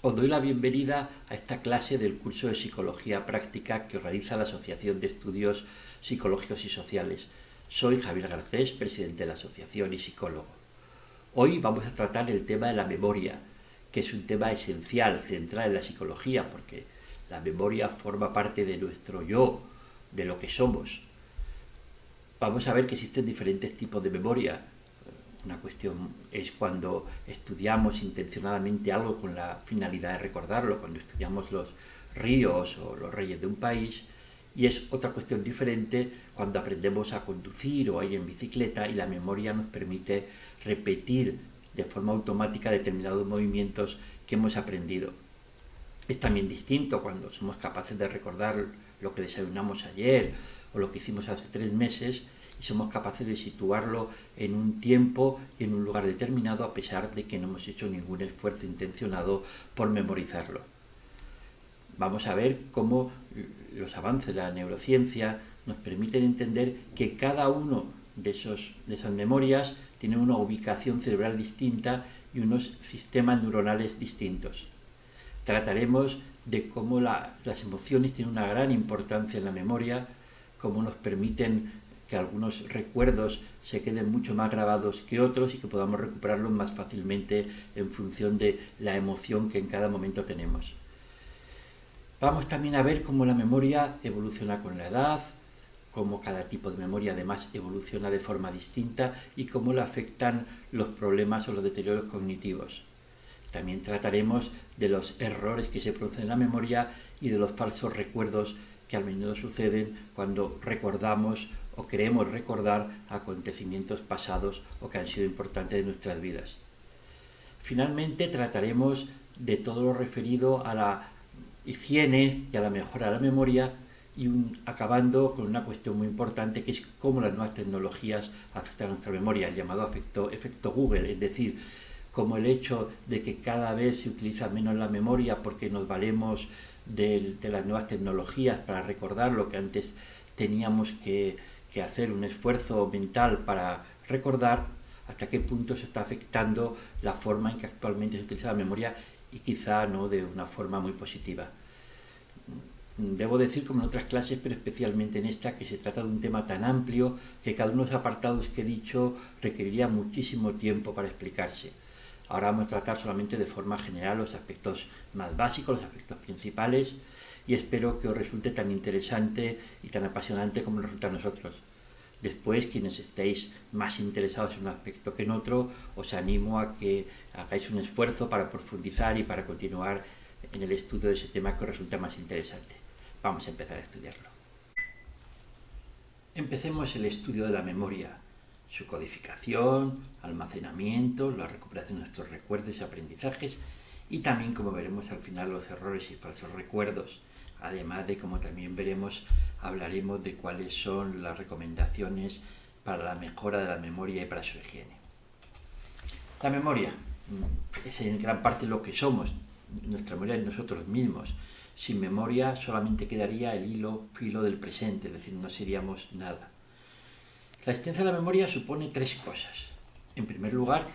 Os doy la bienvenida a esta clase del curso de Psicología Práctica que organiza la Asociación de Estudios Psicológicos y Sociales. Soy Javier Garcés, presidente de la asociación y psicólogo. Hoy vamos a tratar el tema de la memoria, que es un tema esencial, central en la psicología, porque la memoria forma parte de nuestro yo, de lo que somos. Vamos a ver que existen diferentes tipos de memoria. Una cuestión es cuando estudiamos intencionadamente algo con la finalidad de recordarlo, cuando estudiamos los ríos o los reyes de un país, y es otra cuestión diferente cuando aprendemos a conducir o a ir en bicicleta y la memoria nos permite repetir de forma automática determinados movimientos que hemos aprendido. Es también distinto cuando somos capaces de recordar lo que desayunamos ayer o lo que hicimos hace 3 meses y somos capaces de situarlo en un tiempo y en un lugar determinado a pesar de que no hemos hecho ningún esfuerzo intencionado por memorizarlo. Vamos a ver cómo los avances de la neurociencia nos permiten entender que cada uno de esas memorias tiene una ubicación cerebral distinta y unos sistemas neuronales distintos. Trataremos de cómo las emociones tienen una gran importancia en la memoria, cómo nos permiten que algunos recuerdos se queden mucho más grabados que otros y que podamos recuperarlos más fácilmente en función de la emoción que en cada momento tenemos. Vamos también a ver cómo la memoria evoluciona con la edad, cómo cada tipo de memoria además evoluciona de forma distinta y cómo le afectan los problemas o los deterioros cognitivos. También trataremos de los errores que se producen en la memoria y de los falsos recuerdos que a menudo suceden cuando recordamos o queremos recordar acontecimientos pasados o que han sido importantes en nuestras vidas. Finalmente trataremos de todo lo referido a la higiene y a la mejora de la memoria y acabando con una cuestión muy importante que es cómo las nuevas tecnologías afectan a nuestra memoria, el llamado efecto Google, es decir, como el hecho de que cada vez se utiliza menos la memoria porque nos valemos de las nuevas tecnologías para recordar lo que antes teníamos que hacer un esfuerzo mental para recordar, hasta qué punto se está afectando la forma en que actualmente se utiliza la memoria y quizá no de una forma muy positiva. Debo decir, como en otras clases, pero especialmente en esta, que se trata de un tema tan amplio que cada uno de los apartados que he dicho requeriría muchísimo tiempo para explicarse. Ahora vamos a tratar solamente de forma general los aspectos más básicos, los aspectos principales, y espero que os resulte tan interesante y tan apasionante como nos resulta a nosotros. Después, quienes estéis más interesados en un aspecto que en otro, os animo a que hagáis un esfuerzo para profundizar y para continuar en el estudio de ese tema que os resulta más interesante. Vamos a empezar a estudiarlo. Empecemos el estudio de la memoria, su codificación, almacenamiento, la recuperación de nuestros recuerdos y aprendizajes y también, como veremos al final, los errores y falsos recuerdos. Además de, como también veremos, hablaremos de cuáles son las recomendaciones para la mejora de la memoria y para su higiene. La memoria es en gran parte lo que somos, nuestra memoria es nosotros mismos. Sin memoria solamente quedaría el filo del presente, es decir, no seríamos nada. La existencia de la memoria supone 3 cosas. En primer lugar,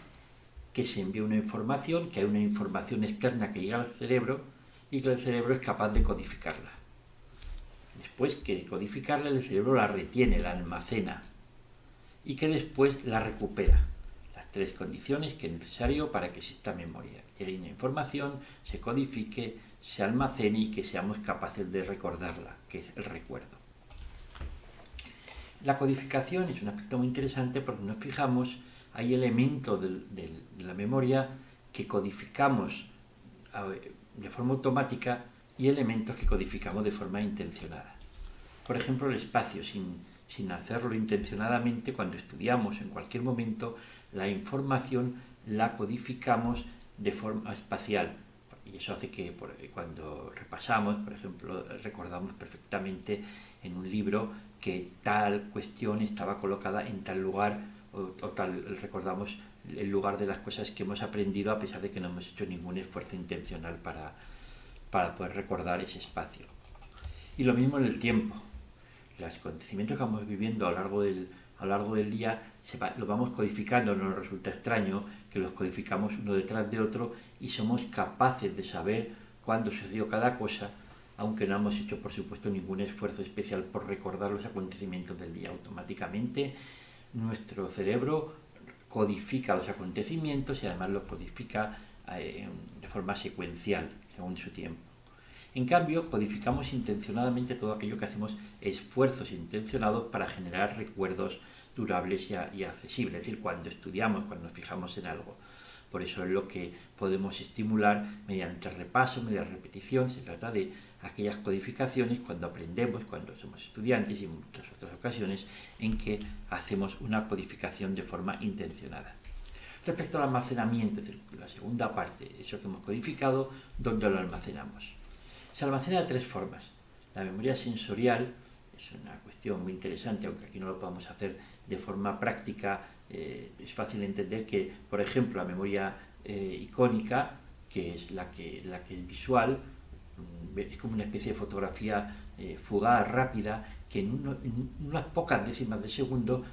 que se envía una información, que hay una información externa que llega al cerebro y que el cerebro es capaz de codificarla. Después que codificarla, el cerebro la retiene, la almacena y que después la recupera. Las 3 condiciones que es necesario para que exista memoria. Que haya una información, se codifique, se almacene y que seamos capaces de recordarla, que es el recuerdo. La codificación es un aspecto muy interesante porque nos fijamos, hay elementos de la memoria que codificamos de forma automática y elementos que codificamos de forma intencionada. Por ejemplo, el espacio, sin hacerlo intencionadamente, cuando estudiamos en cualquier momento, la información la codificamos de forma espacial. Y eso hace que cuando repasamos, por ejemplo, recordamos perfectamente en un libro que tal cuestión estaba colocada en tal lugar o tal, recordamos el lugar de las cosas que hemos aprendido a pesar de que no hemos hecho ningún esfuerzo intencional para poder recordar ese espacio. Y lo mismo en el tiempo. Los acontecimientos que vamos viviendo a lo largo del día lo vamos codificando. No nos resulta extraño que los codificamos uno detrás de otro y somos capaces de saber cuándo sucedió cada cosa, aunque no hemos hecho, por supuesto, ningún esfuerzo especial por recordar los acontecimientos del día. Automáticamente nuestro cerebro codifica los acontecimientos y además los codifica de forma secuencial, según su tiempo. En cambio, codificamos intencionadamente todo aquello que hacemos esfuerzos intencionados para generar recuerdos durables y accesibles, es decir, cuando estudiamos, cuando nos fijamos en algo. Por eso es lo que podemos estimular mediante el repaso, mediante la repetición. Se trata de aquellas codificaciones cuando aprendemos, cuando somos estudiantes y en muchas otras ocasiones en que hacemos una codificación de forma intencionada. Respecto al almacenamiento, es decir, la segunda parte, eso que hemos codificado, ¿dónde lo almacenamos? Se almacena de tres formas. La memoria sensorial es una cuestión muy interesante, aunque aquí no lo podamos hacer de forma práctica. Es fácil entender que, por ejemplo, la memoria icónica, que es la que es visual, es como una especie de fotografía fugaz, rápida, que en unas pocas décimas de segundo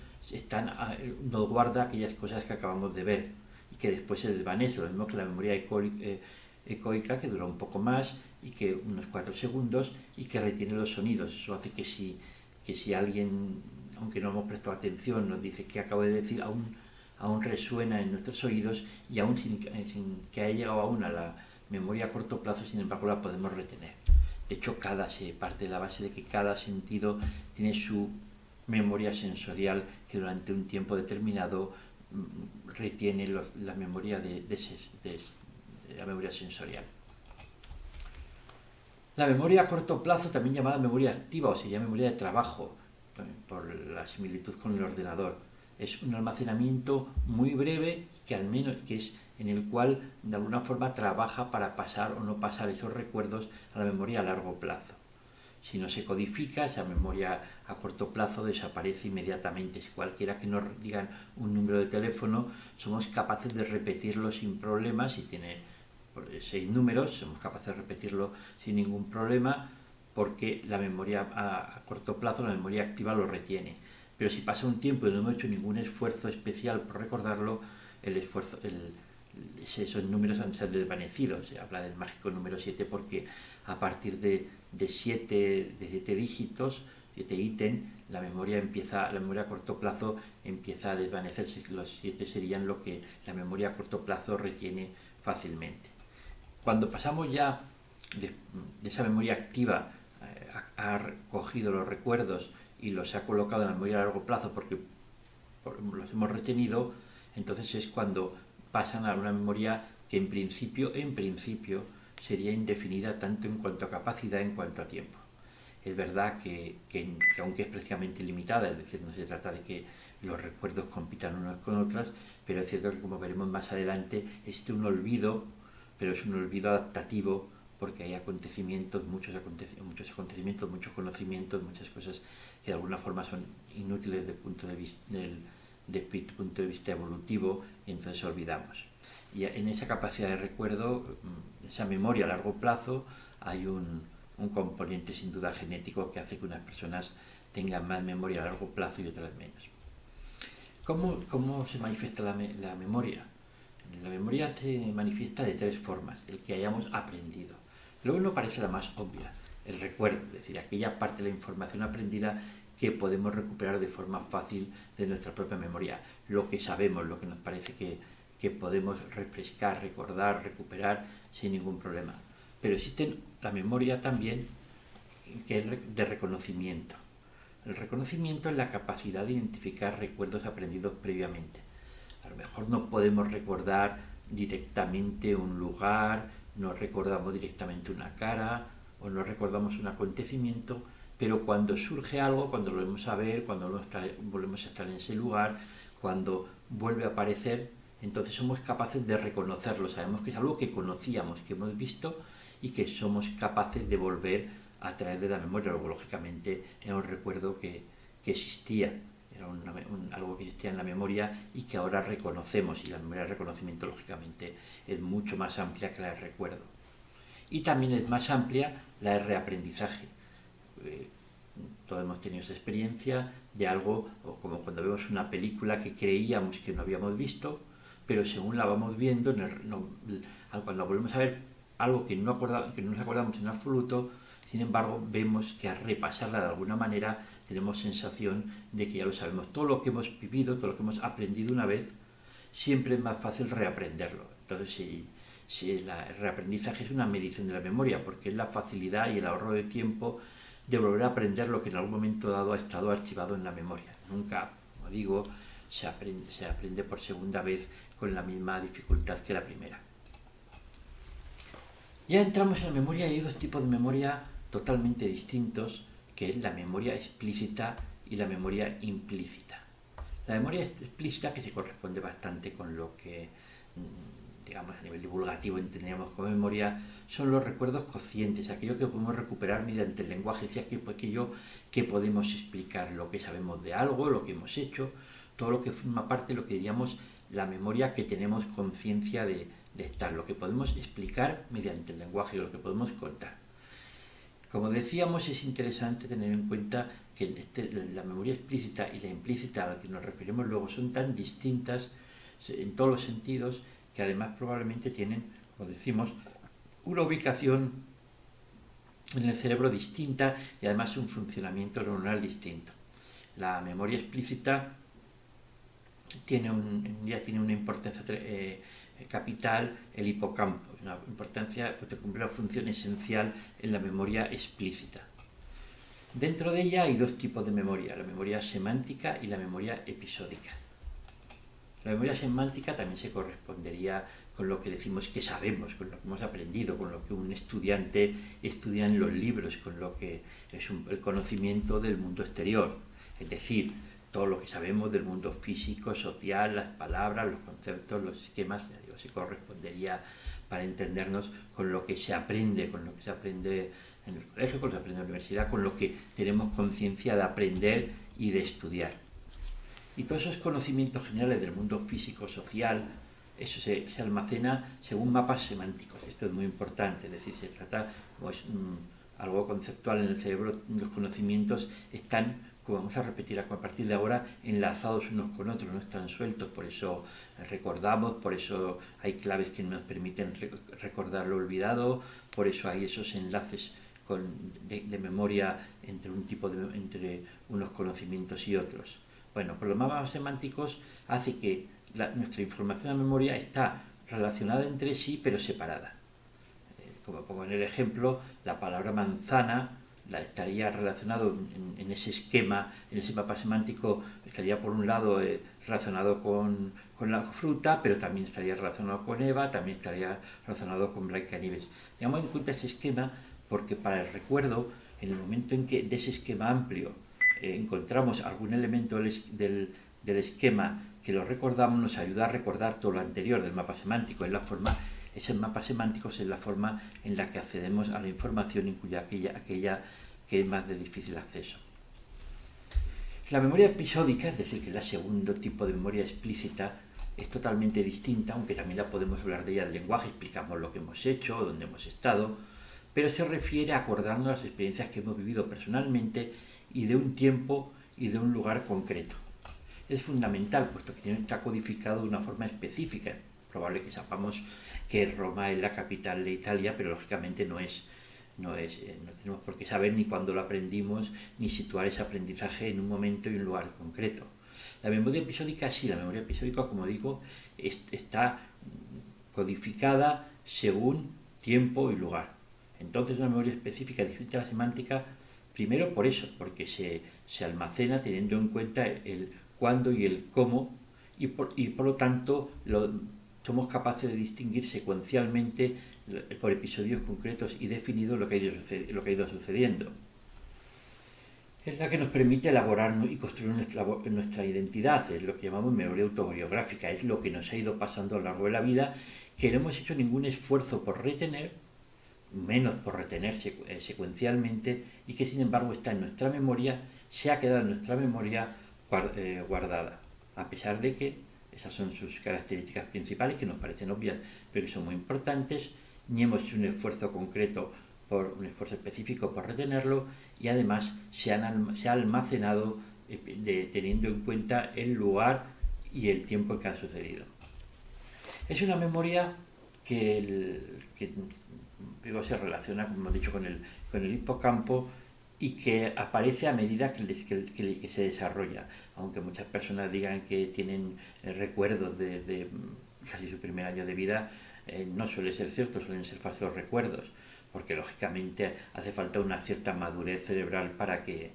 nos guarda aquellas cosas que acabamos de ver y que después se desvanece, lo mismo que la memoria ecoica, que dura un poco más y que unos 4 segundos y que retiene los sonidos. Eso hace que si alguien, aunque no hemos prestado atención, nos dice que acabo de decir, aún resuena en nuestros oídos y aún sin que haya llegado aún a la memoria a corto plazo, sin embargo la podemos retener. De hecho, se parte de la base de que cada sentido tiene su memoria sensorial que durante un tiempo determinado retiene la memoria de la memoria sensorial. La memoria a corto plazo, también llamada memoria activa o sería memoria de trabajo, por la similitud con el ordenador, es un almacenamiento muy breve que es en el cual de alguna forma trabaja para pasar o no pasar esos recuerdos a la memoria a largo plazo. Si no se codifica, esa memoria a corto plazo desaparece inmediatamente. Si cualquiera que nos digan un número de teléfono, somos capaces de repetirlo sin problemas. Si tiene 6 números, somos capaces de repetirlo sin ningún problema, porque la memoria a corto plazo, la memoria activa lo retiene. Pero si pasa un tiempo y no hemos hecho ningún esfuerzo especial por recordarlo, esos números han sido desvanecidos. Se habla del mágico número 7 porque a partir de 7 dígitos, 7 ítems, la memoria a corto plazo empieza a desvanecerse. Los 7 serían lo que la memoria a corto plazo retiene fácilmente. Cuando pasamos ya de esa memoria activa, ha recogido los recuerdos y los ha colocado en la memoria a largo plazo porque los hemos retenido, entonces es cuando pasan a una memoria que en principio sería indefinida tanto en cuanto a capacidad en cuanto a tiempo. Es verdad que aunque es prácticamente limitada, es decir, no se trata de que los recuerdos compitan unos con otros, pero es cierto que, como veremos más adelante, existe un olvido, pero es un olvido adaptativo porque hay muchos acontecimientos, muchos conocimientos, muchas cosas que de alguna forma son inútiles desde el punto de vista evolutivo, y entonces olvidamos. Y en esa capacidad de recuerdo, esa memoria a largo plazo, hay un componente sin duda genético que hace que unas personas tengan más memoria a largo plazo y otras menos. ¿Cómo se manifiesta la memoria? La memoria se manifiesta de 3 formas, el que hayamos aprendido. Luego no parece la más obvia, el recuerdo, es decir, aquella parte de la información aprendida que podemos recuperar de forma fácil de nuestra propia memoria, lo que sabemos, lo que nos parece que podemos refrescar, recordar, recuperar sin ningún problema. Pero existe la memoria también que es de reconocimiento. El reconocimiento es la capacidad de identificar recuerdos aprendidos previamente. A lo mejor no podemos recordar directamente un lugar, no recordamos directamente una cara o no recordamos un acontecimiento, pero cuando surge algo, cuando lo volvemos a ver, cuando volvemos a estar en ese lugar, cuando vuelve a aparecer, entonces somos capaces de reconocerlo. Sabemos que es algo que conocíamos, que hemos visto y que somos capaces de volver a traer de la memoria. Luego, lógicamente, era un recuerdo que existía, era algo que existía en la memoria y que ahora reconocemos, y la memoria de reconocimiento, lógicamente, es mucho más amplia que la de recuerdo. Y también es más amplia la de reaprendizaje. Todos hemos tenido esa experiencia de algo, como cuando vemos una película que creíamos que no habíamos visto, pero según la vamos viendo, cuando volvemos a ver algo que no nos acordamos en absoluto, sin embargo, vemos que al repasarla de alguna manera tenemos sensación de que ya lo sabemos. Todo lo que hemos vivido, todo lo que hemos aprendido una vez, siempre es más fácil reaprenderlo. Entonces, si el reaprendizaje es una medición de la memoria, porque es la facilidad y el ahorro de tiempo de volver a aprender lo que en algún momento dado ha estado archivado en la memoria. Nunca, como digo, se aprende por segunda vez con la misma dificultad que la primera. Ya entramos en la memoria y hay dos tipos de memoria totalmente distintos, que es la memoria explícita y la memoria implícita. La memoria explícita, que se corresponde bastante con lo que, digamos, a nivel divulgativo entendemos como memoria, son los recuerdos conscientes, aquello que podemos recuperar mediante el lenguaje, es aquello que podemos explicar, lo que sabemos de algo, lo que hemos hecho, todo lo que forma parte de lo que diríamos la memoria que tenemos conciencia de estar, lo que podemos explicar mediante el lenguaje, lo que podemos contar. Como decíamos, es interesante tener en cuenta que la memoria explícita y la implícita a la que nos referimos luego son tan distintas en todos los sentidos que además probablemente tienen, como decimos, una ubicación en el cerebro distinta y además un funcionamiento neuronal distinto. La memoria explícita tiene una importancia capital, el hipocampo, una importancia que cumple una función esencial en la memoria explícita. Dentro de ella hay dos tipos de memoria, la memoria semántica y la memoria episódica. La memoria semántica también se correspondería con lo que decimos que sabemos, con lo que hemos aprendido, con lo que un estudiante estudia en los libros, con lo que es el conocimiento del mundo exterior, es decir, todo lo que sabemos del mundo físico, social, las palabras, los conceptos, los esquemas, se correspondería, para entendernos, con lo que se aprende, con lo que se aprende en el colegio, con lo que se aprende en la universidad, con lo que tenemos conciencia de aprender y de estudiar. Y todos esos conocimientos generales del mundo físico, social, eso se almacena según mapas semánticos. Esto es muy importante, es decir, se trata, como es algo conceptual en el cerebro, los conocimientos están, como vamos a repetir a partir de ahora, enlazados unos con otros, no están sueltos, por eso recordamos, por eso hay claves que nos permiten recordar lo olvidado, por eso hay esos enlaces de memoria entre entre unos conocimientos y otros. Bueno, pues los mapas semánticos hace que nuestra información de memoria está relacionada entre sí, pero separada. Como pongo en el ejemplo, la palabra manzana estaría relacionado en ese esquema, en ese mapa semántico, estaría por un lado relacionado con la fruta, pero también estaría relacionado con Eva, también estaría relacionado con Blancanieves. Tengamos en cuenta ese esquema porque para el recuerdo, en el momento en que de ese esquema amplio encontramos algún elemento del esquema que lo recordamos, nos ayuda a recordar todo lo anterior del mapa semántico. Ese mapa semántico es la forma en la que accedemos a la información, incluye aquella que es más de difícil acceso. La memoria episódica, es decir, que es el segundo tipo de memoria explícita, es totalmente distinta, aunque también la podemos hablar de ella del lenguaje, explicamos lo que hemos hecho, dónde hemos estado, pero se refiere a acordarnos las experiencias que hemos vivido personalmente y de un tiempo y de un lugar concreto. Es fundamental, puesto que está codificado de una forma específica. Es probable que sepamos que Roma es la capital de Italia, pero lógicamente no tenemos por qué saber ni cuándo lo aprendimos, ni situar ese aprendizaje en un momento y un lugar concreto. La memoria episódica, sí, la memoria episódica, como digo, está codificada según tiempo y lugar. Entonces, una memoria específica distinta a la semántica, primero por eso, porque se almacena teniendo en cuenta el cuándo y el cómo, y por lo tanto somos capaces de distinguir secuencialmente por episodios concretos y definidos lo que ha ido sucediendo. Es la que nos permite elaborar y construir nuestra identidad, es lo que llamamos memoria autobiográfica, es lo que nos ha ido pasando a lo largo de la vida, que no hemos hecho ningún esfuerzo por retener, menos por retener secuencialmente, y que sin embargo está en nuestra memoria, se ha quedado en nuestra memoria guardada, a pesar de que esas son sus características principales, que nos parecen obvias, pero que son muy importantes. Ni hemos hecho un esfuerzo concreto, un esfuerzo específico por retenerlo, y además se ha almacenado teniendo en cuenta el lugar y el tiempo en que ha sucedido. Es una memoria que digo, se relaciona, como hemos dicho, con el hipocampo y que aparece a medida que se desarrolla. Aunque muchas personas digan que tienen recuerdos de casi su primer año de vida, no suele ser cierto, suelen ser falsos recuerdos, porque lógicamente hace falta una cierta madurez cerebral para que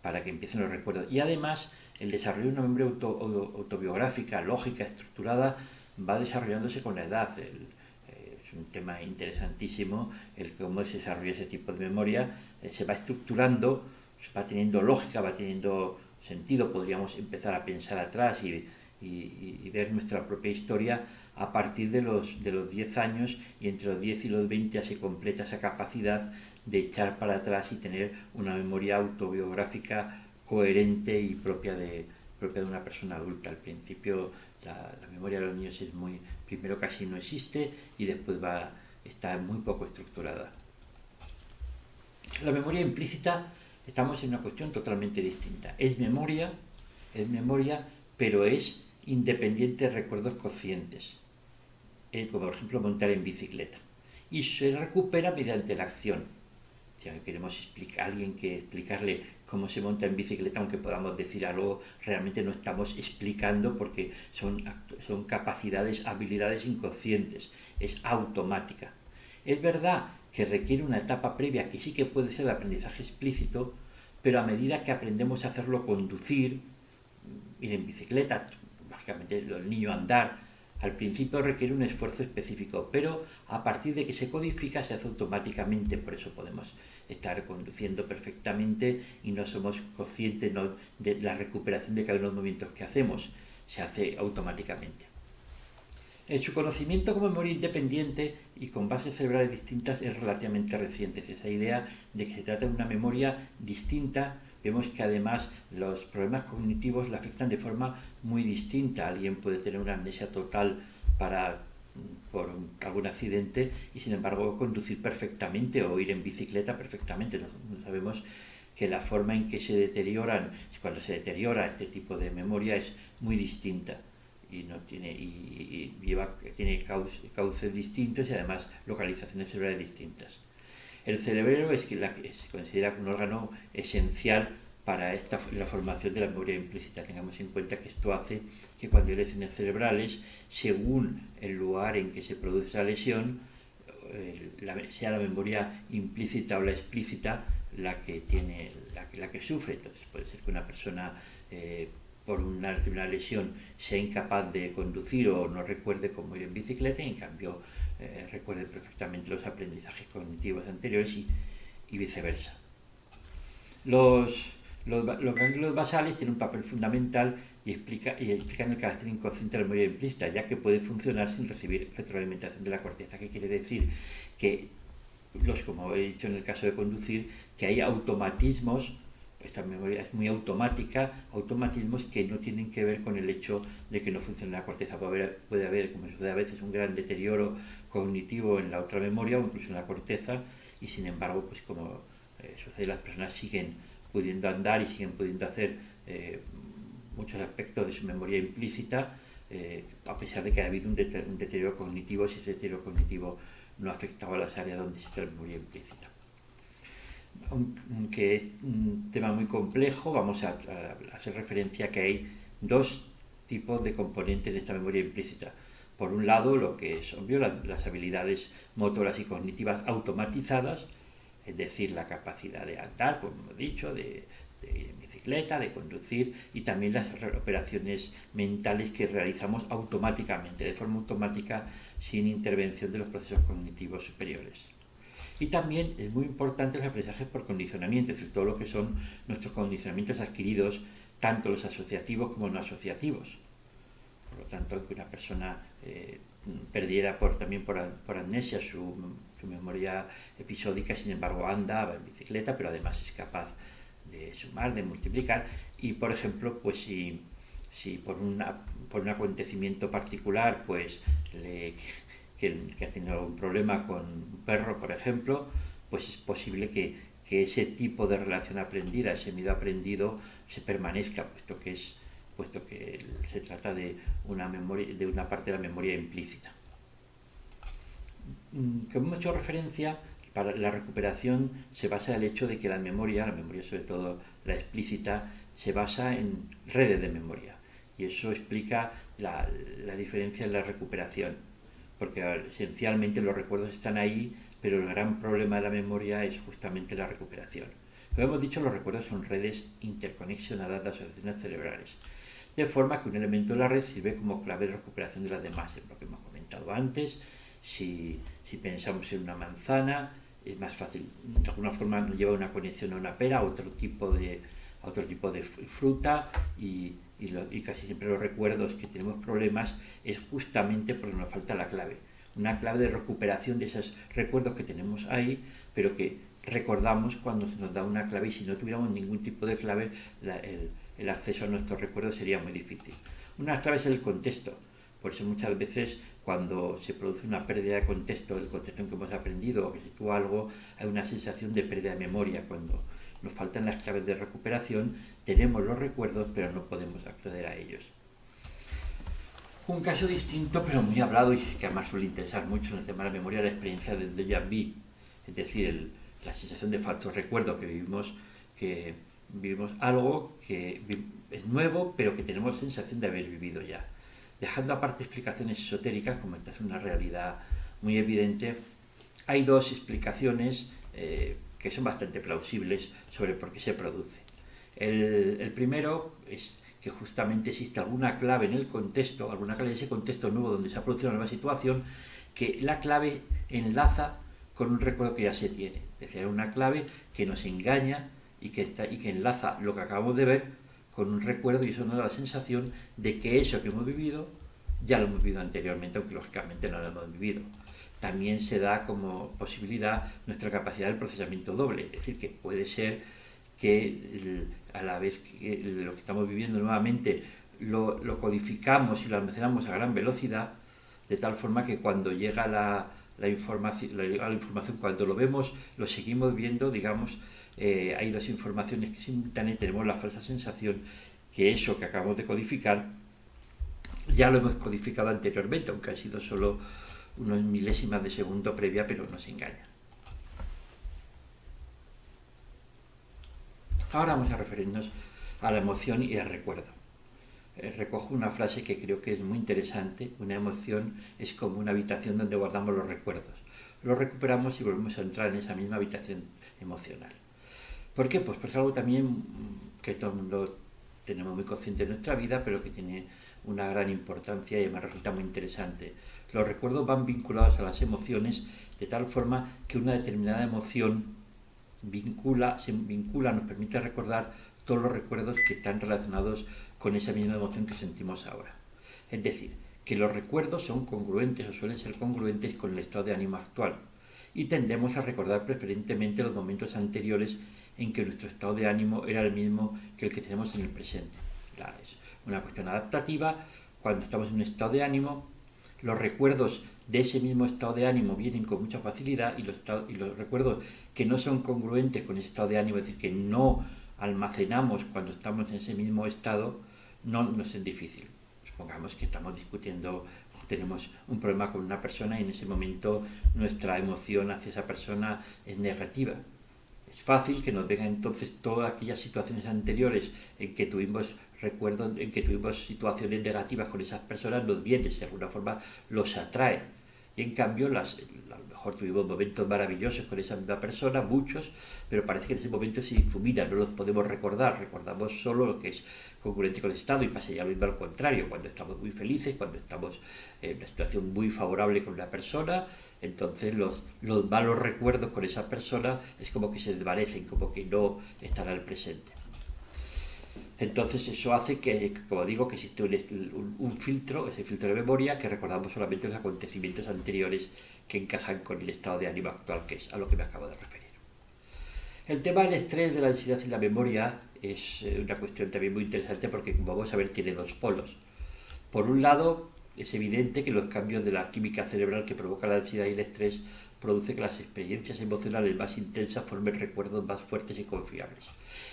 empiecen los recuerdos. Y además, el desarrollo de una memoria autobiográfica, lógica, estructurada, va desarrollándose con la edad. Es un tema interesantísimo el cómo se desarrolla ese tipo de memoria. Se va estructurando, va teniendo lógica, va teniendo sentido. Podríamos empezar a pensar atrás y ver nuestra propia historia a partir de los 10 años, y entre los 10 y los 20 se completa esa capacidad de echar para atrás y tener una memoria autobiográfica coherente y propia de una persona adulta. Al principio la memoria de los niños es primero casi no existe y después está muy poco estructurada. La memoria implícita, estamos en una cuestión totalmente distinta. Es memoria, pero es independiente de recuerdos conscientes. Como por ejemplo montar en bicicleta. Y se recupera mediante la acción. Si queremos alguien que explicarle cómo se monta en bicicleta, aunque podamos decir algo, realmente no estamos explicando, porque son capacidades, habilidades inconscientes, es automática. Es verdad que requiere una etapa previa que sí que puede ser de aprendizaje explícito, pero a medida que aprendemos a hacerlo, conducir, ir en bicicleta, lógicamente el niño andar, al principio requiere un esfuerzo específico, pero a partir de que se codifica se hace automáticamente. Por eso podemos estar conduciendo perfectamente y no somos conscientes de la recuperación de cada uno de los movimientos que hacemos, se hace automáticamente. Su conocimiento como memoria independiente y con bases cerebrales distintas es relativamente reciente. Es esa idea de que se trata de una memoria distinta. Vemos que además los problemas cognitivos la afectan de forma muy distinta. Alguien puede tener una amnesia total por algún accidente y sin embargo conducir perfectamente o ir en bicicleta perfectamente. Sabemos que la forma en que se deterioran, cuando se deteriora este tipo de memoria, es muy distinta y tiene cauces distintos y además localizaciones cerebrales distintas. El cerebro se considera un órgano esencial para la formación de la memoria implícita. Tengamos en cuenta que esto hace que cuando hay lesiones cerebrales, según el lugar en que se produce la lesión, sea la memoria implícita o la explícita la que sufre. Entonces puede ser que una persona por una lesión sea incapaz de conducir o no recuerde cómo ir en bicicleta, y en cambio recuerde perfectamente los aprendizajes cognitivos anteriores y viceversa. Los ganglios basales tienen un papel fundamental y explican el carácter inconsciente de la memoria implícita, ya que puede funcionar sin recibir retroalimentación de la corteza. ¿Qué quiere decir? Que como he dicho en el caso de conducir, que hay automatismos. Esta memoria es muy automática, automatismos que no tienen que ver con el hecho de que no funcione la corteza. Puede haber, como sucede a veces, un gran deterioro cognitivo en la otra memoria o incluso en la corteza, y sin embargo, pues como sucede, las personas siguen pudiendo andar y siguen pudiendo hacer muchos aspectos de su memoria implícita, a pesar de que ha habido un deterioro cognitivo, si ese deterioro cognitivo no ha afectado a las áreas donde existe la memoria implícita. Aunque es un tema muy complejo, vamos a hacer referencia a que hay dos tipos de componentes de esta memoria implícita. Por un lado, lo que es obvio, las habilidades motoras y cognitivas automatizadas, es decir, la capacidad de andar, como hemos dicho, de ir en bicicleta, de conducir, y también las operaciones mentales que realizamos automáticamente, de forma automática, sin intervención de los procesos cognitivos superiores. Y también es muy importante los aprendizajes por condicionamiento, es decir, todo lo que son nuestros condicionamientos adquiridos, tanto los asociativos como no asociativos. Por lo tanto, que una persona perdiera también por amnesia su memoria episódica, sin embargo va en bicicleta, pero además es capaz de sumar, de multiplicar, y por ejemplo, pues si por un acontecimiento particular, pues que ha tenido algún problema con un perro, por ejemplo, pues es posible que ese tipo de relación aprendida, ese miedo aprendido, se permanezca, puesto que es puesto que se trata de una memoria, de una parte de la memoria implícita. Como hemos hecho referencia, para la recuperación se basa en el hecho de que la memoria sobre todo la explícita, se basa en redes de memoria. Y eso explica la diferencia en la recuperación, porque esencialmente los recuerdos están ahí, pero el gran problema de la memoria es justamente la recuperación. Como hemos dicho, los recuerdos son redes interconexionadas de asociaciones cerebrales, de forma que un elemento de la red sirve como clave de recuperación de las demás, es lo que hemos comentado antes. Si pensamos en una manzana, es más fácil, de alguna forma nos lleva una conexión a una pera, a otro tipo de fruta, y casi siempre los recuerdos que tenemos problemas es justamente porque nos falta la clave. Una clave de recuperación de esos recuerdos que tenemos ahí, pero que recordamos cuando se nos da una clave, y si no tuviéramos ningún tipo de clave, el acceso a nuestros recuerdos sería muy difícil. Una clave es el contexto. Por eso muchas veces cuando se produce una pérdida de contexto, el contexto en que hemos aprendido o que se sitúa algo, hay una sensación de pérdida de memoria. Cuando nos faltan las claves de recuperación, tenemos los recuerdos pero no podemos acceder a ellos. Un caso distinto pero muy hablado y que además suele interesar mucho en el tema de la memoria, la experiencia del déjà vu, es decir, la sensación de falso recuerdo, que vivimos algo que es nuevo pero que tenemos sensación de haber vivido ya. Dejando aparte explicaciones esotéricas, como esta es una realidad muy evidente, hay dos explicaciones que son bastante plausibles sobre por qué se produce. El primero es que justamente existe alguna clave en el contexto, alguna clave en ese contexto nuevo donde se ha producido una nueva situación, que la clave enlaza con un recuerdo que ya se tiene. Es decir, una clave que nos engaña y que enlaza lo que acabamos de ver con un recuerdo, y eso nos da la sensación de que eso que hemos vivido ya lo hemos vivido anteriormente, aunque lógicamente no lo hemos vivido. También se da como posibilidad nuestra capacidad del procesamiento doble, es decir, que puede ser que a la vez que lo que estamos viviendo nuevamente lo codificamos y lo almacenamos a gran velocidad, de tal forma que cuando llega la información, cuando lo vemos, lo seguimos viendo, digamos, hay dos informaciones que simultáneamente tenemos la falsa sensación que eso que acabamos de codificar ya lo hemos codificado anteriormente, aunque ha sido solo unos milésimas de segundo previa, pero nos engaña. Ahora vamos a referirnos a la emoción y al recuerdo. Recojo una frase que creo que es muy interesante: una emoción es como una habitación donde guardamos los recuerdos. Los recuperamos y volvemos a entrar en esa misma habitación emocional. ¿Por qué? Pues porque es algo también que todo el mundo tenemos muy consciente en nuestra vida, pero que tiene una gran importancia y me resulta muy interesante. Los recuerdos van vinculados a las emociones de tal forma que una determinada emoción se vincula, nos permite recordar todos los recuerdos que están relacionados con esa misma emoción que sentimos ahora. Es decir, que los recuerdos son congruentes o suelen ser congruentes con el estado de ánimo actual, y tendemos a recordar preferentemente los momentos anteriores en que nuestro estado de ánimo era el mismo que el que tenemos en el presente. Es una cuestión adaptativa. Cuando estamos en un estado de ánimo, los recuerdos de ese mismo estado de ánimo vienen con mucha facilidad, y los recuerdos que no son congruentes con ese estado de ánimo, es decir, que no almacenamos cuando estamos en ese mismo estado, no nos es difícil. Supongamos que estamos discutiendo, tenemos un problema con una persona y en ese momento nuestra emoción hacia esa persona es negativa. Es fácil que nos vengan entonces todas aquellas situaciones anteriores en que tuvimos recuerdos, en que tuvimos situaciones negativas con esas personas, nos vienen, de alguna forma los atrae. Y en cambio, a lo mejor tuvimos momentos maravillosos con esa misma persona, muchos, pero parece que en ese momento se difumina, no los podemos recordar, recordamos solo lo que es congruente con el estado, y pasa ya lo mismo al contrario. Cuando estamos muy felices, cuando estamos en una situación muy favorable con una persona, entonces los malos recuerdos con esa persona es como que se desvanecen, como que no están al presente. Entonces eso hace que, como digo, que existe un filtro, ese filtro de memoria, que recordamos solamente los acontecimientos anteriores que encajan con el estado de ánimo actual, que es a lo que me acabo de referir. El tema del estrés, de la ansiedad y la memoria es una cuestión también muy interesante, porque, como vamos a ver, tiene dos polos. Por un lado, es evidente que los cambios de la química cerebral que provoca la ansiedad y el estrés produce que las experiencias emocionales más intensas formen recuerdos más fuertes y confiables.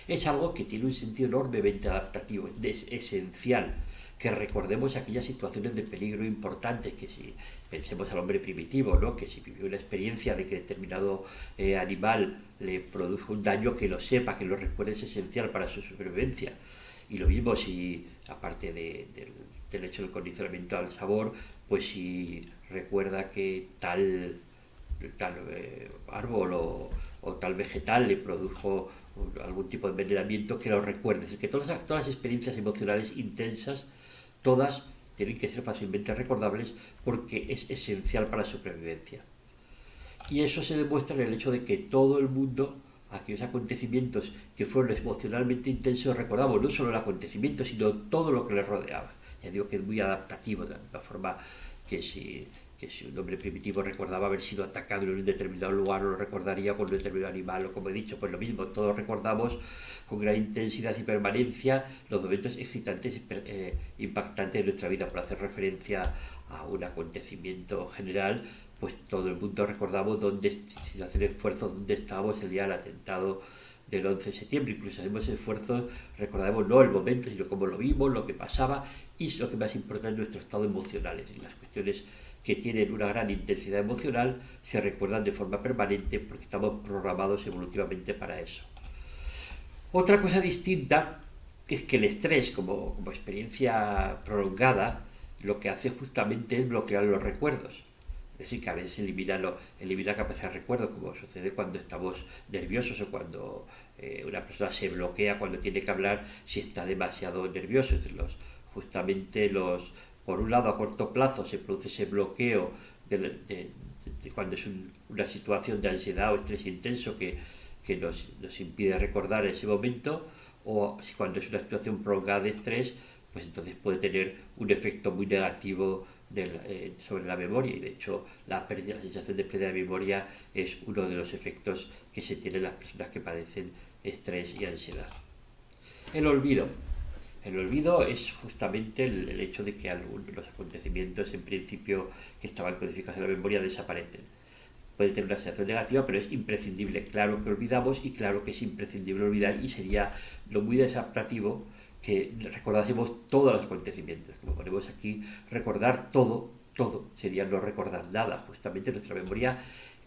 Es algo que tiene un sentido enormemente adaptativo, es esencial que recordemos aquellas situaciones de peligro importantes, que si pensemos al hombre primitivo, ¿no? Que si vivió una experiencia de que determinado animal le produjo un daño, que lo sepa, que lo recuerde, es esencial para su supervivencia. Y lo mismo si, aparte del hecho del condicionamiento al sabor, pues si recuerda que tal árbol o tal vegetal le produjo algún tipo de envenenamiento, que lo recuerde. Es que todas las experiencias emocionales intensas, todas tienen que ser fácilmente recordables porque es esencial para la supervivencia. Y eso se demuestra en el hecho de que todo el mundo, aquellos acontecimientos que fueron emocionalmente intensos, recordamos no solo el acontecimiento, sino todo lo que le rodeaba. Ya digo que es muy adaptativo, de la misma forma que si un hombre primitivo recordaba haber sido atacado en un determinado lugar, o lo recordaría con un determinado animal, o como he dicho, pues lo mismo, todos recordamos con gran intensidad y permanencia los momentos excitantes e impactantes de nuestra vida. Por hacer referencia a un acontecimiento general, pues todo el mundo recordamos sin hacer esfuerzos, dónde estábamos el día del atentado del 11 de septiembre. Incluso hacemos esfuerzos, recordamos no el momento, sino cómo lo vimos, lo que pasaba, y lo que más importa es nuestro estado emocional. Es decir, las cuestiones que tienen una gran intensidad emocional se recuerdan de forma permanente porque estamos programados evolutivamente para eso. Otra cosa distinta es que el estrés, como experiencia prolongada, lo que hace justamente es bloquear los recuerdos. Es decir, que a veces elimina la capacidad de recuerdo, como sucede cuando estamos nerviosos o cuando una persona se bloquea cuando tiene que hablar si está demasiado nervioso. Es decir, por un lado, a corto plazo se produce ese bloqueo de cuando es una situación de ansiedad o estrés intenso que nos impide recordar ese momento, o si cuando es una situación prolongada de estrés, pues entonces puede tener un efecto muy negativo sobre la memoria. Y de hecho la sensación de pérdida de memoria es uno de los efectos que se tienen las personas que padecen estrés y ansiedad. El olvido es justamente el hecho de que los acontecimientos en principio que estaban codificados en la memoria desaparecen. Puede tener una sensación negativa, pero es imprescindible. Claro que olvidamos y claro que es imprescindible olvidar, y sería lo muy desadaptativo que recordásemos todos los acontecimientos. Como ponemos aquí, recordar todo sería no recordar nada. Justamente nuestra memoria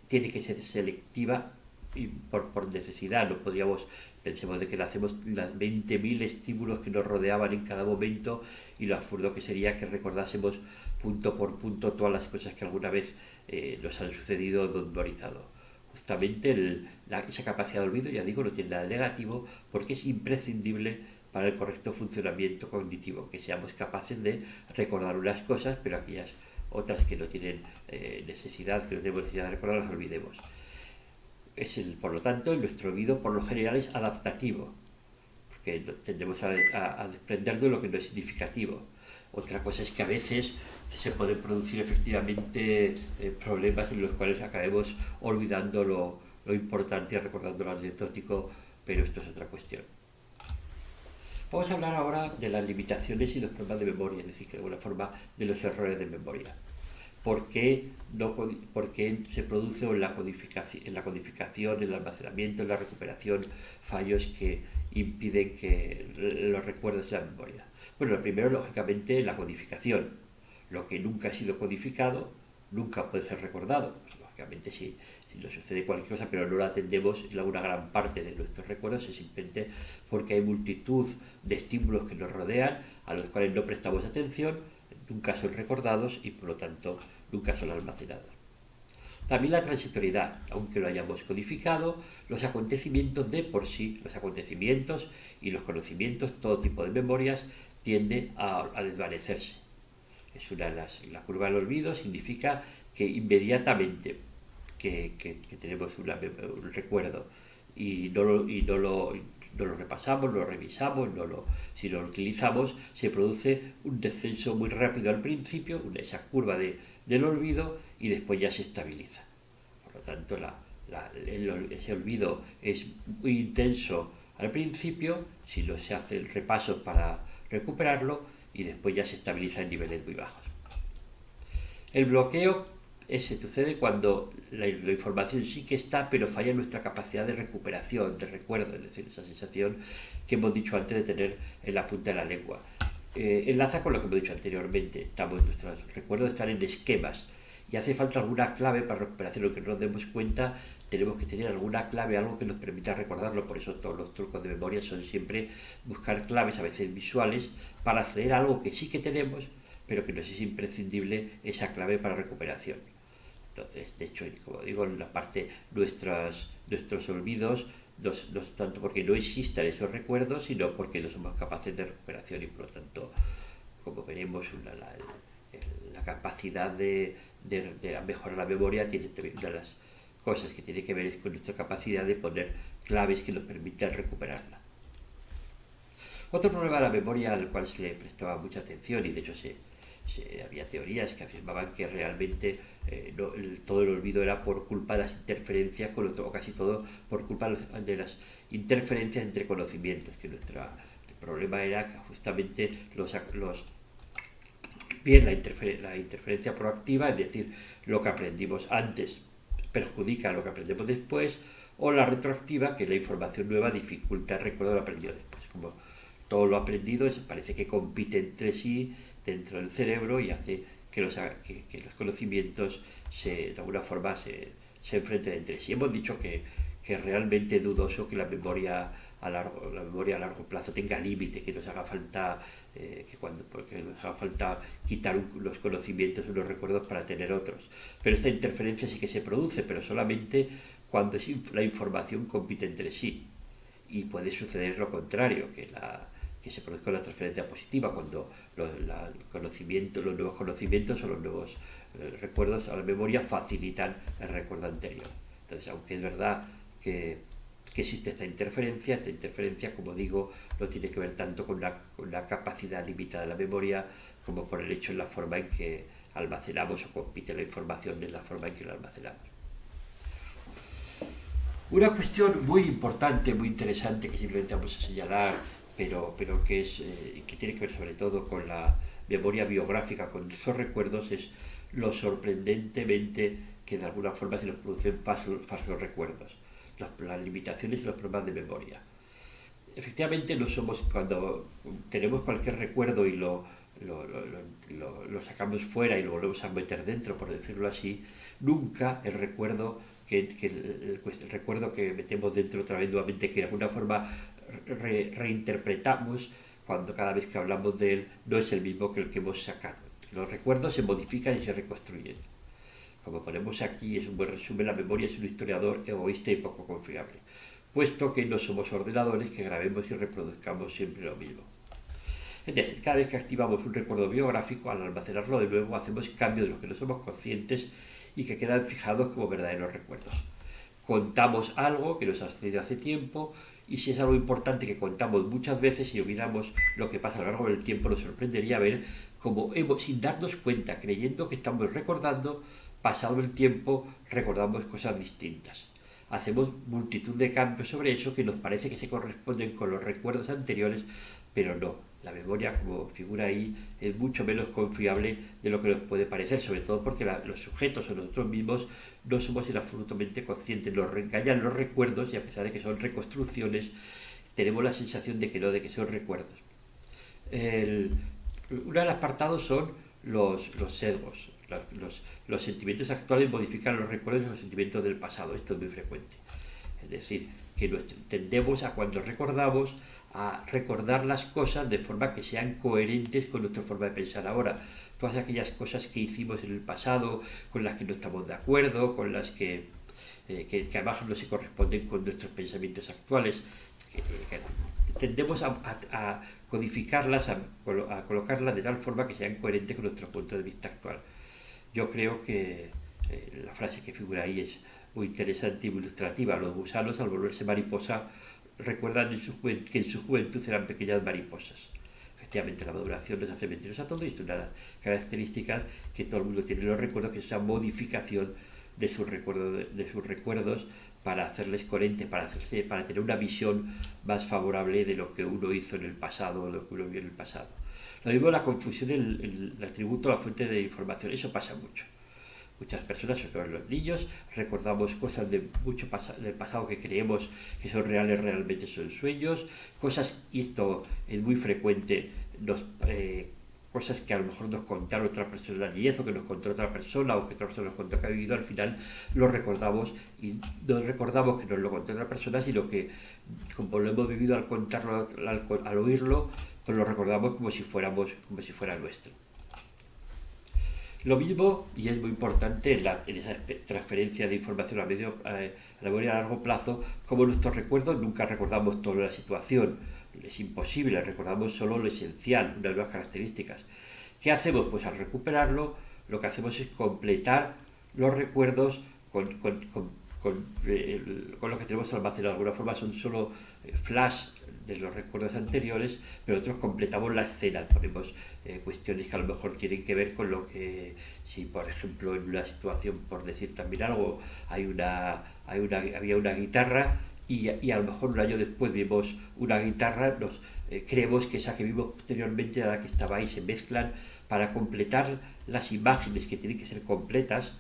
tiene que ser selectiva y por necesidad. No podríamos, pensemos de que hacemos las 20.000 estímulos que nos rodeaban en cada momento, y lo absurdo que sería que recordásemos punto por punto todas las cosas que alguna vez nos han sucedido memorizado. Justamente esa capacidad de olvido, ya digo, no tiene nada negativo porque es imprescindible para el correcto funcionamiento cognitivo, que seamos capaces de recordar unas cosas, pero aquellas otras que no tienen necesidad, que no tenemos necesidad de recordar, las olvidemos. Por lo tanto, nuestro olvido por lo general es adaptativo, porque tendemos a desprendernos de lo que no es significativo. Otra cosa es que a veces se pueden producir efectivamente problemas en los cuales acabemos olvidando lo importante y recordando lo anecdótico, pero esto es otra cuestión. Vamos a hablar ahora de las limitaciones y los problemas de memoria, es decir, que de alguna forma de los errores de memoria. ¿Por qué se produce en la codificación, en el almacenamiento, en la recuperación, fallos que impiden que los recuerdos de la memoria? Bueno, lo primero, lógicamente, la codificación. Lo que nunca ha sido codificado nunca puede ser recordado. Pues, lógicamente, si nos sucede cualquier cosa, pero no la atendemos, una gran parte de nuestros recuerdos es simplemente porque hay multitud de estímulos que nos rodean, a los cuales no prestamos atención, nunca son recordados y por lo tanto nunca son almacenados. También la transitoriedad, aunque lo hayamos codificado, los acontecimientos de por sí, los acontecimientos y los conocimientos, todo tipo de memorias, tiende a desvanecerse. La curva del olvido significa que inmediatamente que tenemos un recuerdo y no lo repasamos, lo revisamos, si lo utilizamos, se produce un descenso muy rápido al principio, esa curva del olvido, y después ya se estabiliza. Por lo tanto, ese olvido es muy intenso al principio, si no se hacen repasos para recuperarlo, y después ya se estabiliza en niveles muy bajos. El bloqueo Ese sucede cuando la información sí que está, pero falla nuestra capacidad de recuperación, de recuerdo, es decir, esa sensación que hemos dicho antes de tener en la punta de la lengua. Enlaza con lo que hemos dicho anteriormente. Nuestros recuerdos están en esquemas y hace falta alguna clave para recuperación. Lo que no nos demos cuenta, tenemos que tener alguna clave, algo que nos permita recordarlo. Por eso todos los trucos de memoria son siempre buscar claves, a veces visuales, para acceder a algo que sí que tenemos, pero que nos es imprescindible esa clave para recuperación. Entonces, de hecho, como digo, en la parte nuestros olvidos no es tanto porque no existan esos recuerdos, sino porque no somos capaces de recuperación y por lo tanto, como veremos, la capacidad de mejorar la memoria tiene también una de las cosas que tiene que ver es con nuestra capacidad de poner claves que nos permitan recuperarla. Otro problema de la memoria al cual se le prestaba mucha atención y de hecho había teorías que afirmaban que realmente todo el olvido era por culpa de las interferencias, o casi todo por culpa de las interferencias entre conocimientos, que el problema era que justamente bien la interferencia proactiva, es decir, lo que aprendimos antes perjudica lo que aprendemos después, o la retroactiva, que la información nueva dificulta el recuerdo de lo aprendido después. Como todo lo aprendido parece que compite entre sí dentro del cerebro y hace que los conocimientos de alguna forma se enfrenten entre sí. Hemos dicho que es realmente dudoso que la memoria a largo plazo tenga límite, que nos haga falta porque nos haga falta quitar los conocimientos, unos recuerdos para tener otros. Pero esta interferencia sí que se produce, pero solamente cuando la información compite entre sí. Y puede suceder lo contrario, que se produzca una transferencia positiva cuando los nuevos conocimientos o los nuevos recuerdos a la memoria facilitan el recuerdo anterior. Entonces, aunque es verdad que existe esta interferencia, como digo, no tiene que ver tanto con la capacidad limitada de la memoria como por el hecho en la forma en que almacenamos o compite la información en la forma en que la almacenamos. Una cuestión muy importante, muy interesante que simplemente vamos a señalar, pero que tiene que ver sobre todo con la memoria biográfica, con esos recuerdos, es lo sorprendentemente que de alguna forma se nos producen falsos recuerdos, las limitaciones y los problemas de memoria. Efectivamente, no somos, cuando tenemos cualquier recuerdo y lo sacamos fuera y lo volvemos a meter dentro, por decirlo así, nunca el recuerdo el recuerdo que metemos dentro otra vez nuevamente, que de alguna forma reinterpretamos cada vez que hablamos de él, no es el mismo que el que hemos sacado. Los recuerdos se modifican y se reconstruyen. Como ponemos aquí, es un buen resumen, la memoria es un historiador egoísta y poco confiable, puesto que no somos ordenadores que grabemos y reproduzcamos siempre lo mismo. Es decir, cada vez que activamos un recuerdo biográfico, al almacenarlo de nuevo, hacemos cambios de los que no somos conscientes y que quedan fijados como verdaderos recuerdos. Contamos algo que nos ha sucedido hace tiempo, y si es algo importante que contamos muchas veces y miramos lo que pasa a lo largo del tiempo, nos sorprendería ver cómo sin darnos cuenta, creyendo que estamos recordando, pasado el tiempo recordamos cosas distintas. Hacemos multitud de cambios sobre eso que nos parece que se corresponden con los recuerdos anteriores, pero no. La memoria, como figura ahí, es mucho menos confiable de lo que nos puede parecer, sobre todo porque los sujetos o nosotros mismos no somos absolutamente conscientes. Nos engañan los recuerdos y a pesar de que son reconstrucciones, tenemos la sensación de que son recuerdos. Un apartado son los sesgos. Los sentimientos actuales modifican los recuerdos y los sentimientos del pasado. Esto es muy frecuente. Es decir, que tendemos a cuando recordamos a recordar las cosas de forma que sean coherentes con nuestra forma de pensar ahora. Todas aquellas cosas que hicimos en el pasado, con las que no estamos de acuerdo, con las que además no se corresponden con nuestros pensamientos actuales, tendemos a codificarlas, a colocarlas de tal forma que sean coherentes con nuestro punto de vista actual. Yo creo que la frase que figura ahí es muy interesante y muy ilustrativa. Los gusanos, al volverse mariposa, recuerdan que en su juventud eran pequeñas mariposas. Efectivamente, la maduración nos hace mentirnos a todos y es una de las características que todo el mundo tiene. Los recuerdos, que es esa modificación de sus recuerdos para hacerles coherentes, para tener una visión más favorable de lo que uno hizo en el pasado o lo que uno vio en el pasado. Lo mismo la confusión, el atributo a la fuente de información, eso pasa mucho. Muchas personas, sobre todo los niños, recordamos cosas de del pasado que creemos que son reales, realmente son sueños, cosas, y esto es muy frecuente, cosas que a lo mejor nos contaron otra persona en la niñez, o que nos contó otra persona, o que otra persona nos contó que ha vivido, al final lo recordamos, y no recordamos que nos lo contó otra persona, sino que como lo hemos vivido al contarlo, al oírlo, pues lo recordamos como si fuera nuestro. Lo mismo, y es muy importante en esa transferencia de información a la memoria a largo plazo, como nuestros recuerdos nunca recordamos toda la situación, es imposible, recordamos solo lo esencial, unas nuevas características. ¿Qué hacemos? Pues al recuperarlo, lo que hacemos es completar los recuerdos con lo que tenemos almacenado. De alguna forma son solo flash de los recuerdos anteriores, pero nosotros completamos la escena, ponemos cuestiones que a lo mejor tienen que ver con lo que, si por ejemplo en una situación, por decir también algo, había una guitarra y a lo mejor un año después vimos una guitarra, creemos que esa que vimos posteriormente era la que estaba ahí, se mezclan para completar las imágenes que tienen que ser completas.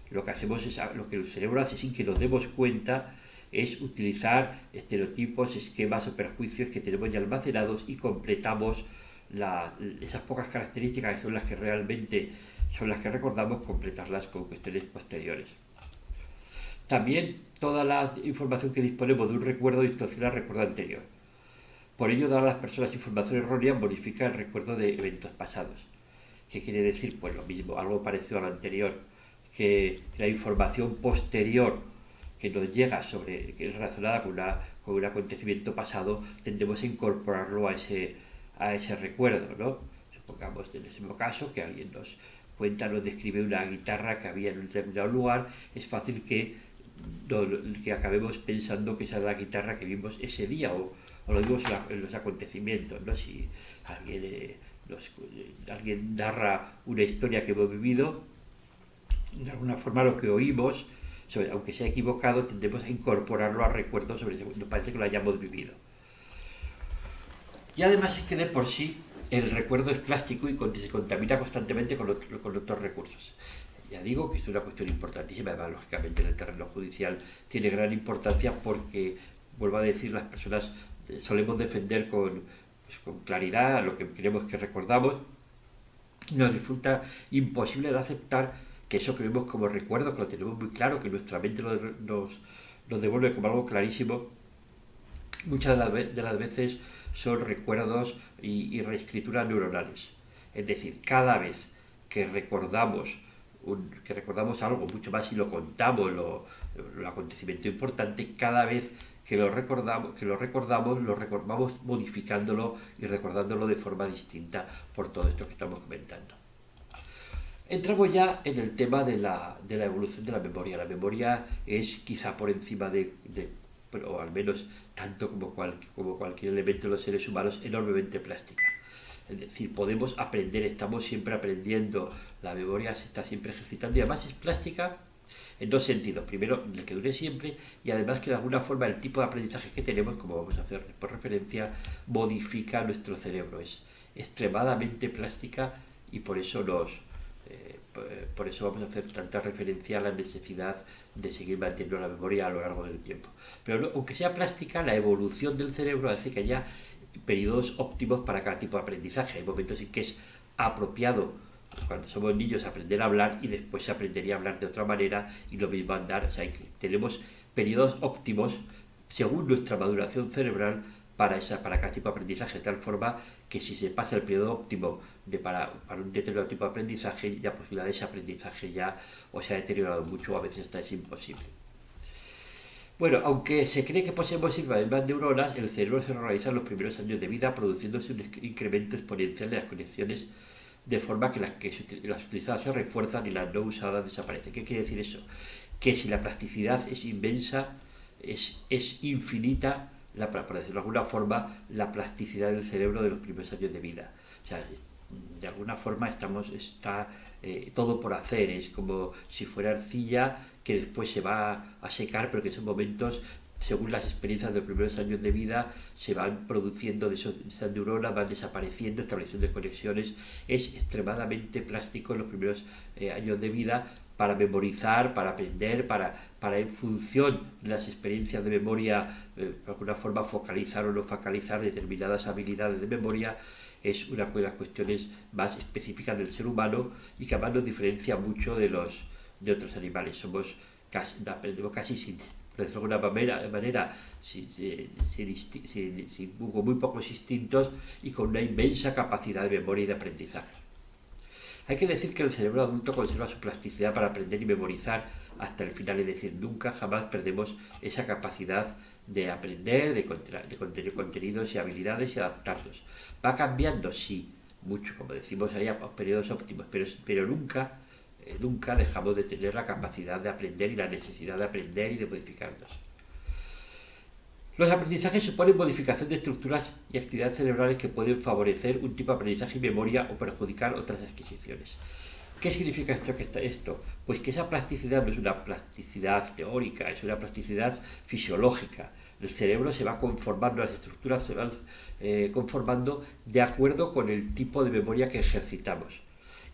Lo que hacemos es, lo que el cerebro hace sin que nos demos cuenta, es utilizar estereotipos, esquemas o perjuicios que tenemos ya almacenados y completamos esas pocas características que son las que realmente son las que recordamos, completarlas con cuestiones posteriores. También toda la información que disponemos de un recuerdo distorsiona el recuerdo anterior. Por ello, dar a las personas información errónea modifica el recuerdo de eventos pasados. ¿Qué quiere decir? Pues lo mismo, algo parecido a lo anterior, que la información posterior que nos llega que es relacionada con un acontecimiento pasado, tendemos a incorporarlo a ese recuerdo, ¿no? Supongamos en ese mismo caso que alguien nos describe una guitarra que había en un determinado lugar, es fácil que acabemos pensando que esa es la guitarra que vimos ese día, o lo vimos en los acontecimientos, ¿no? Si alguien narra una historia que hemos vivido, de alguna forma lo que oímos, aunque sea equivocado, tendemos a incorporarlo a recuerdos nos parece que lo hayamos vivido. Y además es que de por sí el recuerdo es plástico y se contamina constantemente con otros recursos. Ya digo que es una cuestión importantísima, además lógicamente en el terreno judicial tiene gran importancia porque, vuelvo a decir, las personas solemos defender con claridad lo que queremos que recordamos. Nos resulta imposible de aceptar que eso que vemos como recuerdo, que lo tenemos muy claro, que nuestra mente nos devuelve como algo clarísimo, muchas de las veces son recuerdos y reescrituras neuronales. Es decir, cada vez que recordamos algo, mucho más si lo contamos, el acontecimiento importante, cada vez que lo recordamos modificándolo y recordándolo de forma distinta por todo esto que estamos comentando. Entramos ya en el tema de la evolución de la memoria. La memoria es quizá por encima o al menos tanto como cualquier elemento de los seres humanos, enormemente plástica. Es decir, podemos aprender, estamos siempre aprendiendo, la memoria se está siempre ejercitando y además es plástica en dos sentidos. Primero, el que dure siempre, y además que de alguna forma el tipo de aprendizaje que tenemos, como vamos a hacer por referencia, modifica nuestro cerebro. Es extremadamente plástica y por eso vamos a hacer tanta referencia a la necesidad de seguir manteniendo la memoria a lo largo del tiempo. Pero aunque sea plástica, la evolución del cerebro hace que haya periodos óptimos para cada tipo de aprendizaje. Hay momentos en que es apropiado, cuando somos niños, aprender a hablar, y después se aprendería a hablar de otra manera, y lo mismo andar. O sea, tenemos periodos óptimos según nuestra maduración cerebral para cada tipo de aprendizaje, de tal forma que si se pasa el periodo óptimo para un determinado tipo de aprendizaje, la posibilidad de ese aprendizaje ya o se ha deteriorado mucho, o a veces es imposible. Bueno, aunque se cree que poseemos más neuronas, el cerebro se realiza en los primeros años de vida, produciéndose un incremento exponencial de las conexiones, de forma que las utilizadas se refuerzan y las no usadas desaparecen. ¿Qué quiere decir eso? Que si la plasticidad es inmensa, es infinita, por decirlo de alguna forma, la plasticidad del cerebro de los primeros años de vida. O sea, de alguna forma está todo por hacer, es como si fuera arcilla que después se va a secar, pero que en esos momentos, según las experiencias de los primeros años de vida, se van produciendo esas neuronas, van desapareciendo, estableciendo conexiones. Es extremadamente plástico en los primeros años de vida, para memorizar, para aprender, para en función de las experiencias de memoria, de alguna forma focalizar o no focalizar determinadas habilidades de memoria, es una de las cuestiones más específicas del ser humano y que además nos diferencia mucho de otros animales. Somos aprendemos casi sin, de alguna manera con muy pocos instintos y con una inmensa capacidad de memoria y de aprendizaje. Hay que decir que el cerebro adulto conserva su plasticidad para aprender y memorizar hasta el final, es decir, nunca jamás perdemos esa capacidad de aprender, de contener contenidos y habilidades y adaptarnos. Va cambiando, sí, mucho, como decimos ahí, a periodos óptimos, pero nunca dejamos de tener la capacidad de aprender y la necesidad de aprender y de modificarnos. Los aprendizajes suponen modificación de estructuras y actividades cerebrales que pueden favorecer un tipo de aprendizaje y memoria o perjudicar otras adquisiciones. ¿Qué significa esto? Pues que esa plasticidad no es una plasticidad teórica, es una plasticidad fisiológica. El cerebro se va conformando, las estructuras se van conformando de acuerdo con el tipo de memoria que ejercitamos.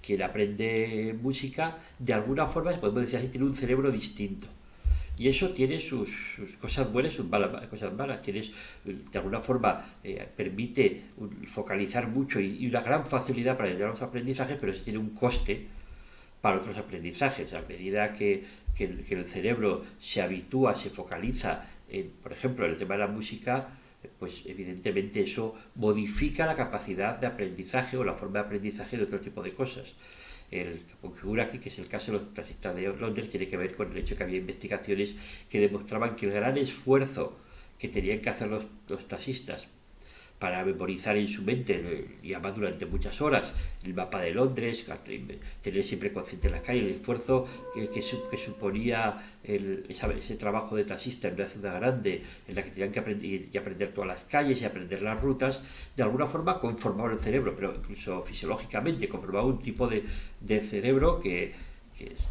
Quien aprende música, de alguna forma, podemos decir así, tiene un cerebro distinto. Y eso tiene sus cosas buenas y sus cosas malas. De alguna forma, permite focalizar mucho y una gran facilidad para llegar a los aprendizajes, pero eso tiene un coste para otros aprendizajes. A medida que el cerebro se habitúa, se focaliza, por ejemplo, en el tema de la música, pues evidentemente eso modifica la capacidad de aprendizaje o la forma de aprendizaje de otro tipo de cosas. El que configura aquí, que es el caso de los taxistas de Londres, tiene que ver con el hecho de que había investigaciones que demostraban que el gran esfuerzo que tenían que hacer los taxistas para memorizar en su mente, y además durante muchas horas, el mapa de Londres, tener siempre consciente en las calles, el esfuerzo que suponía ese trabajo de taxista en una ciudad grande, en la que tenían que aprender todas las calles y aprender las rutas, de alguna forma conformaba el cerebro, pero incluso fisiológicamente conformaba un tipo de cerebro que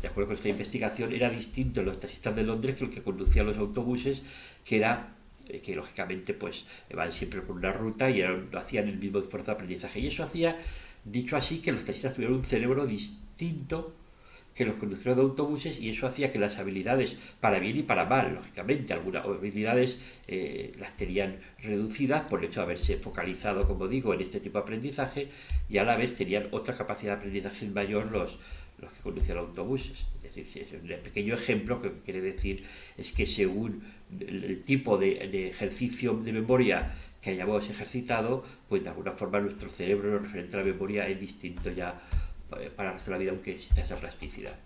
de acuerdo con esta investigación, era distinto en los taxistas de Londres que el que conducía los autobuses, que lógicamente pues van siempre por una ruta y no hacían el mismo esfuerzo de aprendizaje. Y eso hacía, dicho así, que los taxistas tuvieran un cerebro distinto que los conductores de autobuses, y eso hacía que las habilidades, para bien y para mal, lógicamente, algunas habilidades las tenían reducidas por el hecho de haberse focalizado, como digo, en este tipo de aprendizaje, y a la vez tenían otra capacidad de aprendizaje mayor los que conducían autobuses. Es decir, es un pequeño ejemplo que quiere decir es que según el tipo de ejercicio de memoria que hayamos ejercitado, pues de alguna forma nuestro cerebro referente a la memoria es distinto ya para hacer la vida, aunque exista esa plasticidad.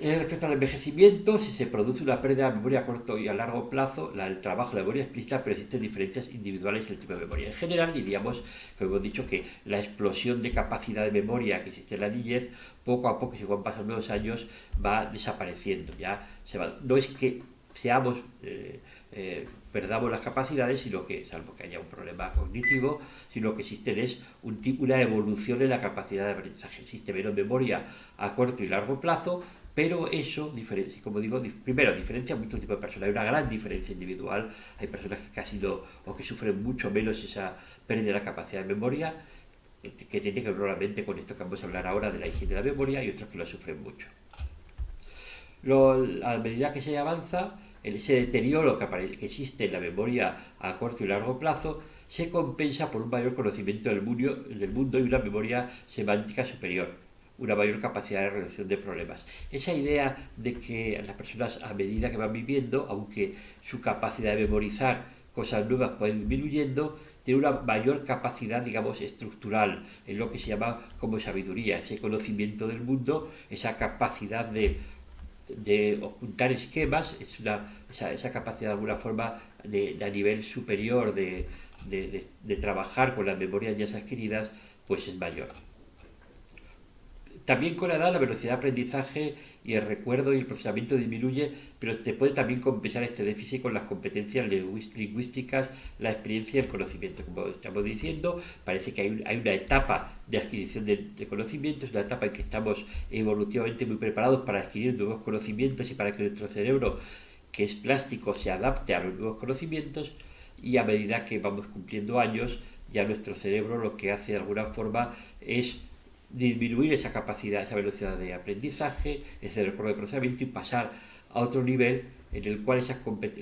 Respecto al envejecimiento, si se produce una pérdida de memoria a corto y a largo plazo, el trabajo de la memoria explícita, pero existen diferencias individuales en el tipo de memoria. En general, diríamos, como hemos dicho, que la explosión de capacidad de memoria que existe en la niñez, poco a poco, según pasando los años, va desapareciendo. No es que perdamos las capacidades, sino que, salvo que haya un problema cognitivo, sino que existe una evolución en la capacidad de aprendizaje. Existe menos memoria a corto y largo plazo, pero eso, como digo, primero, diferencia muchos tipos de personas. Hay una gran diferencia individual. Hay personas que casi no, o que sufren mucho menos esa pérdida de la capacidad de memoria, que tiene que ver probablemente con esto que vamos a hablar ahora de la higiene de la memoria, y otros que lo sufren mucho. A medida que se avanza, ese deterioro que existe en la memoria a corto y largo plazo se compensa por un mayor conocimiento del mundo y una memoria semántica superior, una mayor capacidad de resolución de problemas. Esa idea de que las personas, a medida que van viviendo, aunque su capacidad de memorizar cosas nuevas puede ir disminuyendo, tiene una mayor capacidad, digamos, estructural, en lo que se llama como sabiduría, ese conocimiento del mundo, esa capacidad de ocultar esquemas, esa capacidad de alguna forma a nivel superior de trabajar con las memorias ya adquiridas, pues es mayor. También con la edad la velocidad de aprendizaje y el recuerdo y el procesamiento disminuye, pero te puede también compensar este déficit con las competencias lingüísticas, la experiencia y el conocimiento. Como estamos diciendo, parece que hay una etapa de adquisición de conocimientos, una etapa en que estamos evolutivamente muy preparados para adquirir nuevos conocimientos y para que nuestro cerebro, que es plástico, se adapte a los nuevos conocimientos, y a medida que vamos cumpliendo años, ya nuestro cerebro lo que hace de alguna forma es disminuir esa capacidad, esa velocidad de aprendizaje, ese recuerdo de procesamiento y pasar a otro nivel en el cual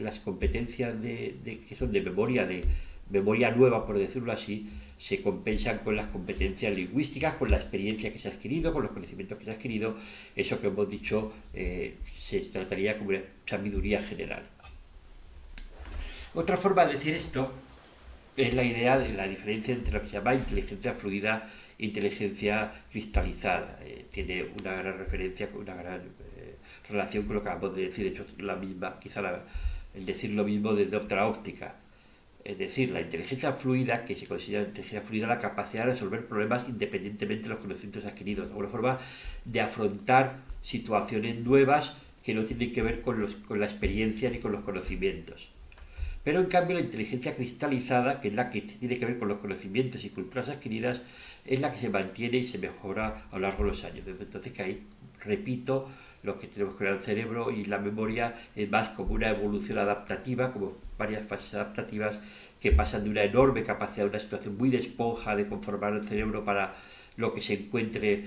las competencias que son de memoria nueva, por decirlo así, se compensan con las competencias lingüísticas, con la experiencia que se ha adquirido, con los conocimientos que se ha adquirido. Eso que hemos dicho se trataría como una sabiduría general. Otra forma de decir esto es la idea de la diferencia entre lo que se llama inteligencia fluida e inteligencia cristalizada. Tiene una gran referencia, una gran relación con lo que acabamos de decir. De hecho, la misma, el decir lo mismo desde otra óptica. Es decir, la inteligencia fluida, que se considera inteligencia fluida, la capacidad de resolver problemas independientemente de los conocimientos adquiridos, de alguna forma de afrontar situaciones nuevas que no tienen que ver con la experiencia ni con los conocimientos. Pero en cambio la inteligencia cristalizada, que es la que tiene que ver con los conocimientos y culturas adquiridas, es la que se mantiene y se mejora a lo largo de los años. Entonces que ahí, repito, lo que tenemos que ver el cerebro y la memoria es más como una evolución adaptativa, como varias fases adaptativas que pasan de una enorme capacidad, de una situación muy de esponja de conformar el cerebro para lo que se encuentre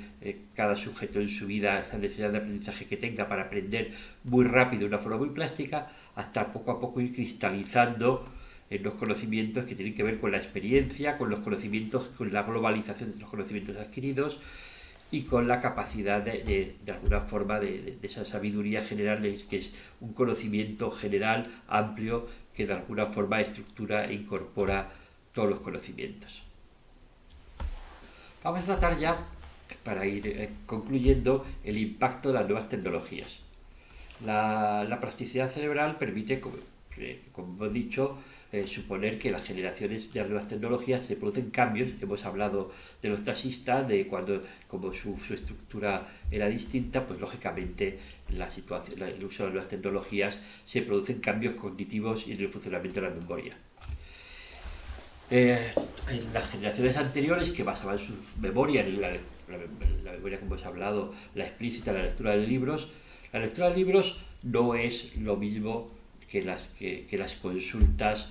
cada sujeto en su vida, esa necesidad de aprendizaje que tenga para aprender muy rápido de una forma muy plástica, hasta poco a poco ir cristalizando en los conocimientos que tienen que ver con la experiencia, con los conocimientos, con la globalización de los conocimientos adquiridos y con la capacidad de alguna forma de esa sabiduría general, que es un conocimiento general, amplio, que de alguna forma estructura e incorpora todos los conocimientos. Vamos a tratar ya, para ir concluyendo, el impacto de las nuevas tecnologías. La plasticidad cerebral permite, como hemos dicho, suponer que las generaciones de las nuevas tecnologías se producen cambios. Hemos hablado de los taxistas, de cuando como su estructura era distinta, pues lógicamente el uso de las nuevas tecnologías se producen cambios cognitivos y en el funcionamiento de la memoria. En las generaciones anteriores, que basaban su memoria en la memoria, como hemos hablado, la explícita, la lectura de libros, la lectura de libros no es lo mismo que las consultas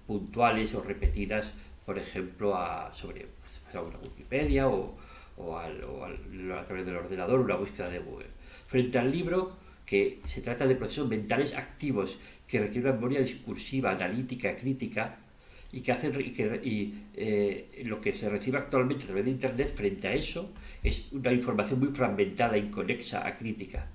puntuales o repetidas, por ejemplo, sobre una Wikipedia o a través del ordenador, una búsqueda de Google. Frente al libro, que se trata de procesos mentales activos que requieren una memoria discursiva, analítica, crítica, lo que se recibe actualmente a través de Internet frente a eso es una información muy fragmentada, inconexa, acrítica.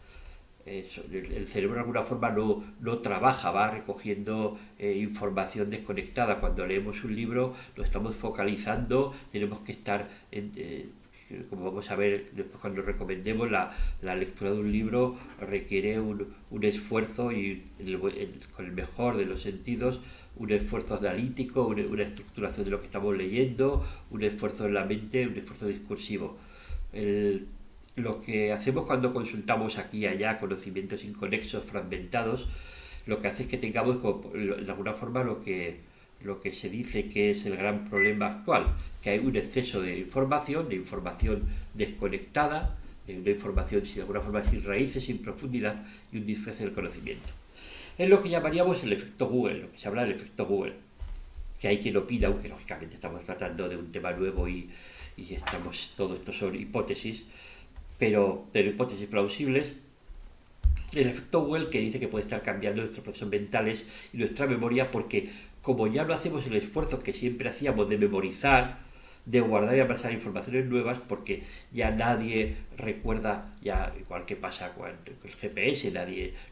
El cerebro de alguna forma no trabaja, va recogiendo información desconectada. Cuando leemos un libro lo estamos focalizando, tenemos que estar, como vamos a ver después cuando recomendemos, la lectura de un libro requiere un esfuerzo y con el mejor de los sentidos, un esfuerzo analítico, una estructuración de lo que estamos leyendo, un esfuerzo en la mente, un esfuerzo discursivo. Lo que hacemos cuando consultamos aquí y allá conocimientos inconexos, fragmentados, lo que hace es que tengamos de alguna forma lo que se dice que es el gran problema actual, que hay un exceso de información desconectada, de una información de alguna forma sin raíces, sin profundidad y un disfraz del conocimiento. Es lo que llamaríamos el efecto Google, lo que se habla del efecto Google, que hay quien opina, aunque lógicamente estamos tratando de un tema nuevo y todo esto son hipótesis, pero hipótesis plausibles. El efecto Google, que dice que puede estar cambiando nuestros procesos mentales y nuestra memoria, porque como ya no hacemos el esfuerzo que siempre hacíamos de memorizar, de guardar y almacenar informaciones nuevas, porque ya nadie recuerda, ya igual que pasa con el GPS,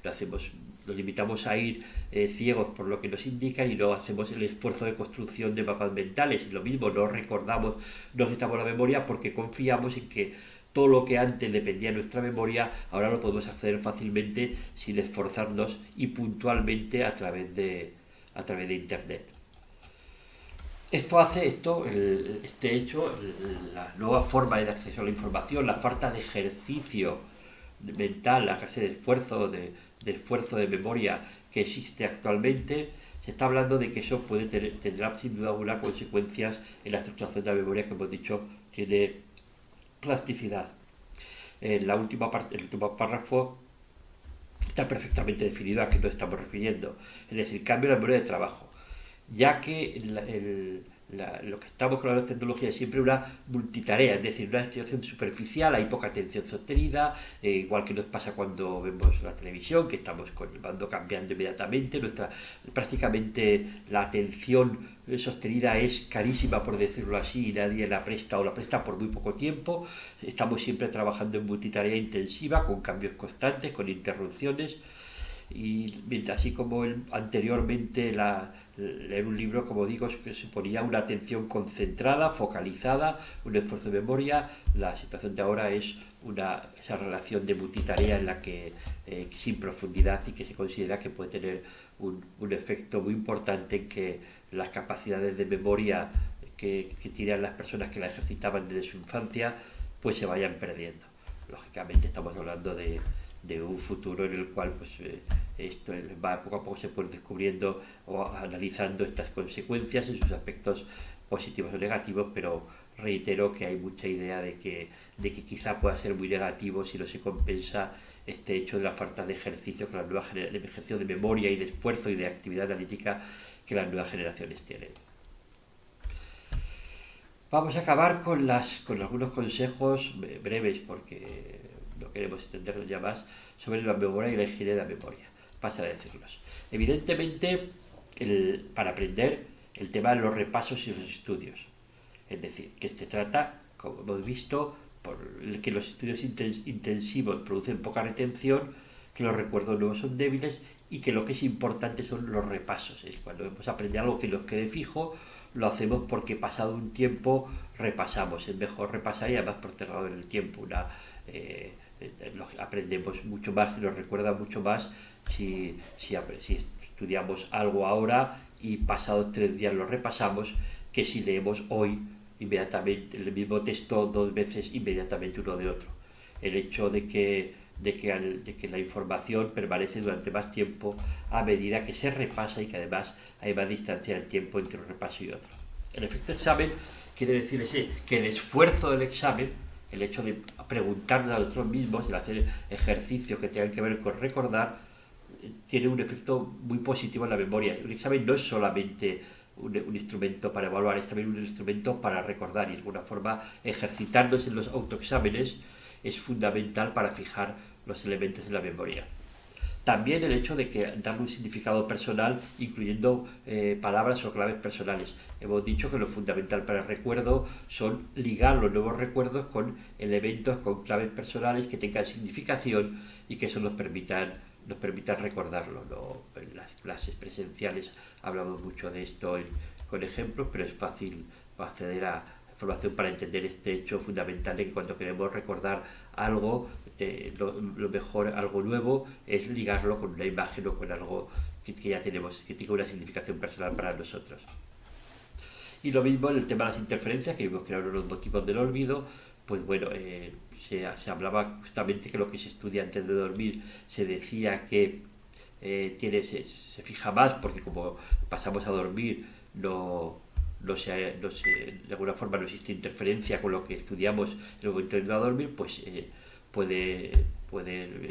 nos limitamos a ir ciegos por lo que nos indican y no hacemos el esfuerzo de construcción de mapas mentales. Y lo mismo, no recordamos, no necesitamos la memoria porque confiamos en que todo lo que antes dependía de nuestra memoria, ahora lo podemos acceder fácilmente sin esforzarnos y puntualmente a través de Internet. La nueva forma de acceso a la información, la falta de ejercicio mental, la clase de esfuerzo de memoria que existe actualmente, se está hablando de que eso tendrá sin duda alguna consecuencias en la estructuración de la memoria, que hemos dicho tiene plasticidad. La última parte, el último párrafo está perfectamente definido a qué nos estamos refiriendo, es decir, cambio de la memoria de trabajo, ya que lo que estamos con la tecnología es siempre una multitarea, es decir, una situación superficial, hay poca atención sostenida, igual que nos pasa cuando vemos la televisión, que estamos con el mando cambiando inmediatamente, prácticamente la atención sostenida es carísima, por decirlo así, y nadie la presta o la presta por muy poco tiempo. Estamos siempre trabajando en multitarea intensiva, con cambios constantes, con interrupciones, y mientras así como anteriormente leer un libro, como digo, que suponía una atención concentrada, focalizada, un esfuerzo de memoria, la situación de ahora es esa relación de multitarea en la que sin profundidad, y que se considera que puede tener un efecto muy importante en que las capacidades de memoria que tienen las personas que la ejercitaban desde su infancia pues se vayan perdiendo. Lógicamente estamos hablando de un futuro en el cual pues esto va, poco a poco se puede descubriendo o analizando estas consecuencias en sus aspectos positivos o negativos, pero reitero que hay mucha idea de que quizá pueda ser muy negativo si no se compensa este hecho de la falta de ejercicio, de ejercicio de memoria y de esfuerzo y de actividad analítica que las nuevas generaciones tienen. Vamos a acabar con algunos consejos breves, porque no queremos extendernos ya más, sobre la memoria y la higiene de la memoria. Pasaré a decirlos. Evidentemente, para aprender, el tema de los repasos y los estudios. Es decir, que se trata, como hemos visto, por que los estudios intensivos producen poca retención, que los recuerdos nuevos son débiles y que lo que es importante son los repasos. Es cuando hemos aprendido algo que nos quede fijo, lo hacemos porque pasado un tiempo repasamos. Es mejor repasar y además postergado en el tiempo. Aprendemos mucho más y nos recuerda mucho más si estudiamos algo ahora y pasados 3 días lo repasamos, que si leemos hoy inmediatamente el mismo texto 2 veces inmediatamente uno de otro. El hecho de que la información permanece durante más tiempo a medida que se repasa, y que además hay más distancia del tiempo entre un repaso y otro. El efecto examen quiere decir que el esfuerzo del examen, el hecho de preguntarnos a nosotros mismos, el hacer ejercicios que tengan que ver con recordar, tiene un efecto muy positivo en la memoria. Un examen no es solamente un instrumento para evaluar, es también un instrumento para recordar, y de alguna forma ejercitarnos en los autoexámenes es fundamental para fijar los elementos en la memoria. También el hecho de darle un significado personal, incluyendo palabras o claves personales. Hemos dicho que lo fundamental para el recuerdo son ligar los nuevos recuerdos con elementos, con claves personales que tengan significación y que eso nos permitan recordarlo. En las clases presenciales hablamos mucho de esto con ejemplos, pero es fácil acceder a información para entender este hecho fundamental de que cuando queremos recordar algo, lo mejor, algo nuevo, es ligarlo con una imagen o con algo que ya tenemos, que tenga una significación personal para nosotros. Y lo mismo en el tema de las interferencias, que vimos que eran los motivos del olvido. Pues bueno, se hablaba justamente que lo que se estudia antes de dormir, se decía que se fija más, porque como pasamos a dormir de alguna forma no existe interferencia con lo que estudiamos en el momento de ir a dormir, pues puede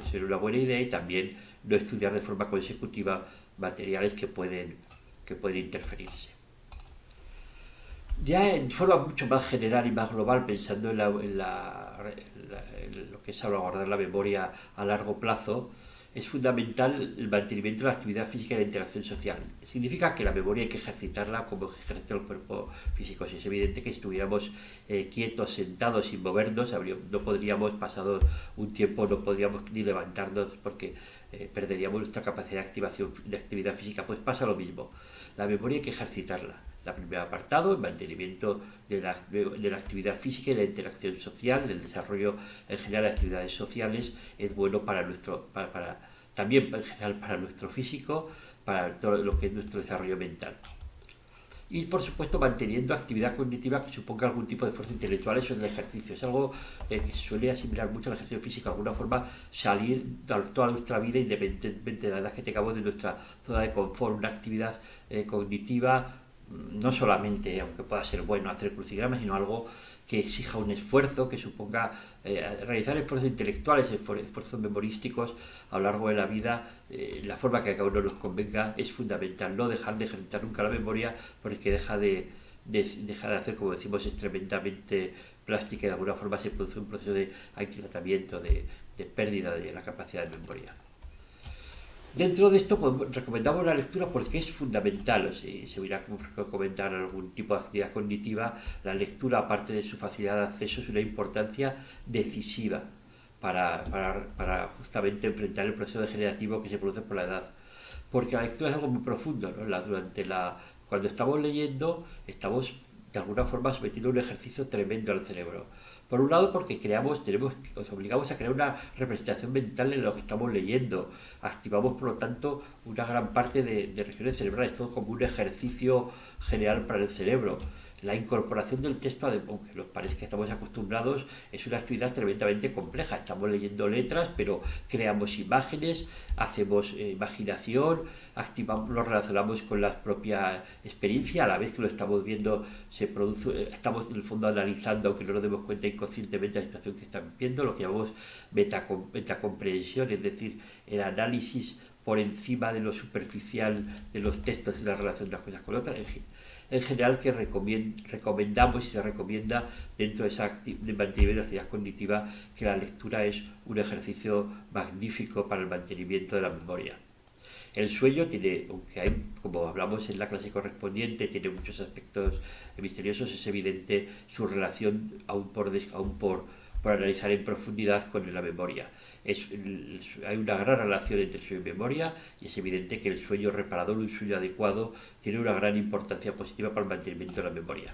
ser una buena idea, y también no estudiar de forma consecutiva materiales que pueden interferirse. Ya en forma mucho más general y más global, pensando en lo que es salvaguardar la memoria a largo plazo, es fundamental el mantenimiento de la actividad física y la interacción social. Significa que la memoria hay que ejercitarla como ejercita el cuerpo físico. Si es evidente que estuviéramos quietos, sentados, sin movernos, no podríamos, pasado un tiempo, no podríamos ni levantarnos, porque perderíamos nuestra capacidad de actividad física. Pues pasa lo mismo. La memoria hay que ejercitarla. El primer apartado, el mantenimiento de la actividad física y la interacción social, el desarrollo en general de actividades sociales, es bueno también en general para nuestro físico, para todo lo que es nuestro desarrollo mental. Y por supuesto manteniendo actividad cognitiva que suponga algún tipo de esfuerzo intelectual. Eso es el ejercicio, es algo que suele asimilar mucho al ejercicio físico, de alguna forma salir toda nuestra vida, independientemente de la edad que tengamos, de nuestra zona de confort, una actividad cognitiva, no solamente, aunque pueda ser bueno hacer crucigramas, sino algo que exija un esfuerzo, que suponga realizar esfuerzos intelectuales, esfuerzos memorísticos a lo largo de la vida. La forma que a cada uno nos convenga es fundamental. No dejar de ejercitar nunca la memoria, porque deja de deja de hacer, como decimos, es tremendamente plástica y de alguna forma se produce un proceso de aquilatamiento, de pérdida de la capacidad de memoria. Dentro de esto pues, recomendamos la lectura porque es fundamental. Si se hubiera recomendar algún tipo de actividad cognitiva, la lectura, aparte de su facilidad de acceso, es una importancia decisiva para justamente enfrentar el proceso degenerativo que se produce por la edad. Porque la lectura es algo muy profundo, ¿no? Cuando estamos leyendo, estamos de alguna forma sometiendo un ejercicio tremendo al cerebro. Por un lado, porque nos obligamos a crear una representación mental en lo que estamos leyendo. Activamos, por lo tanto, una gran parte de regiones cerebrales, todo como un ejercicio general para el cerebro. La incorporación del texto, aunque nos parece que estamos acostumbrados, es una actividad tremendamente compleja. Estamos leyendo letras, pero creamos imágenes, hacemos imaginación, lo relacionamos con la propia experiencia, a la vez que lo estamos viendo, estamos en el fondo analizando, aunque no nos demos cuenta inconscientemente, la situación que estamos viendo, lo que llamamos metacomprensión, es decir, el análisis por encima de lo superficial de los textos y la relación de unas cosas con otras. En general, que recomendamos y se recomienda dentro de mantenimiento de la actividad cognitiva, que la lectura es un ejercicio magnífico para el mantenimiento de la memoria. El sueño tiene, aunque hay, como hablamos en la clase correspondiente, tiene muchos aspectos misteriosos, es evidente su relación aún por analizar en profundidad con la memoria. Hay una gran relación entre sueño y memoria y es evidente que el sueño reparador, un sueño adecuado, tiene una gran importancia positiva para el mantenimiento de la memoria.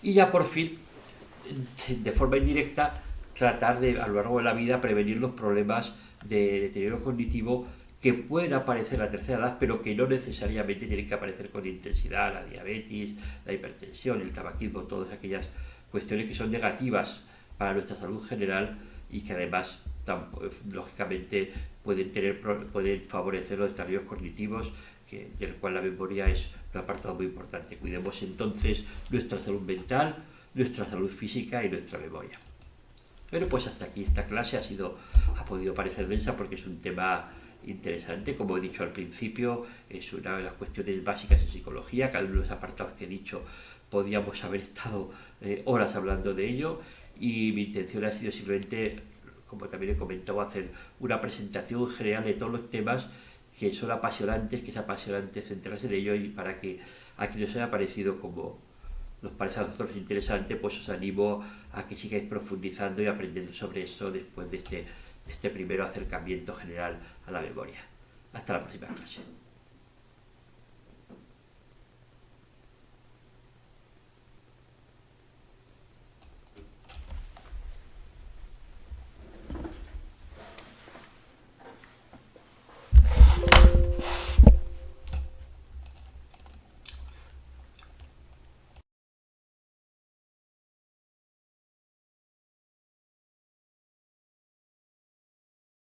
Y ya por fin, de forma indirecta, tratar de a lo largo de la vida prevenir los problemas de deterioro cognitivo que pueden aparecer a la tercera edad, pero que no necesariamente tienen que aparecer con intensidad: la diabetes, la hipertensión, el tabaquismo, todas aquellas cuestiones que son negativas para nuestra salud general y que además lógicamente pueden favorecer los desarrollos cognitivos, del cual la memoria es un apartado muy importante. Cuidemos entonces nuestra salud mental, nuestra salud física y nuestra memoria. Bueno, pues hasta aquí esta clase ha podido parecer densa porque es un tema interesante. Como he dicho al principio, es una de las cuestiones básicas en psicología. Cada uno de los apartados que he dicho podíamos haber estado horas hablando de ello, y mi intención ha sido simplemente, como también he comentado, hacer una presentación general de todos los temas que son apasionantes, que es apasionante centrarse en ello, y para que a quienes os haya parecido como nos parece a nosotros interesante, pues os animo a que sigáis profundizando y aprendiendo sobre esto después de este primero acercamiento general a la memoria. Hasta la próxima clase.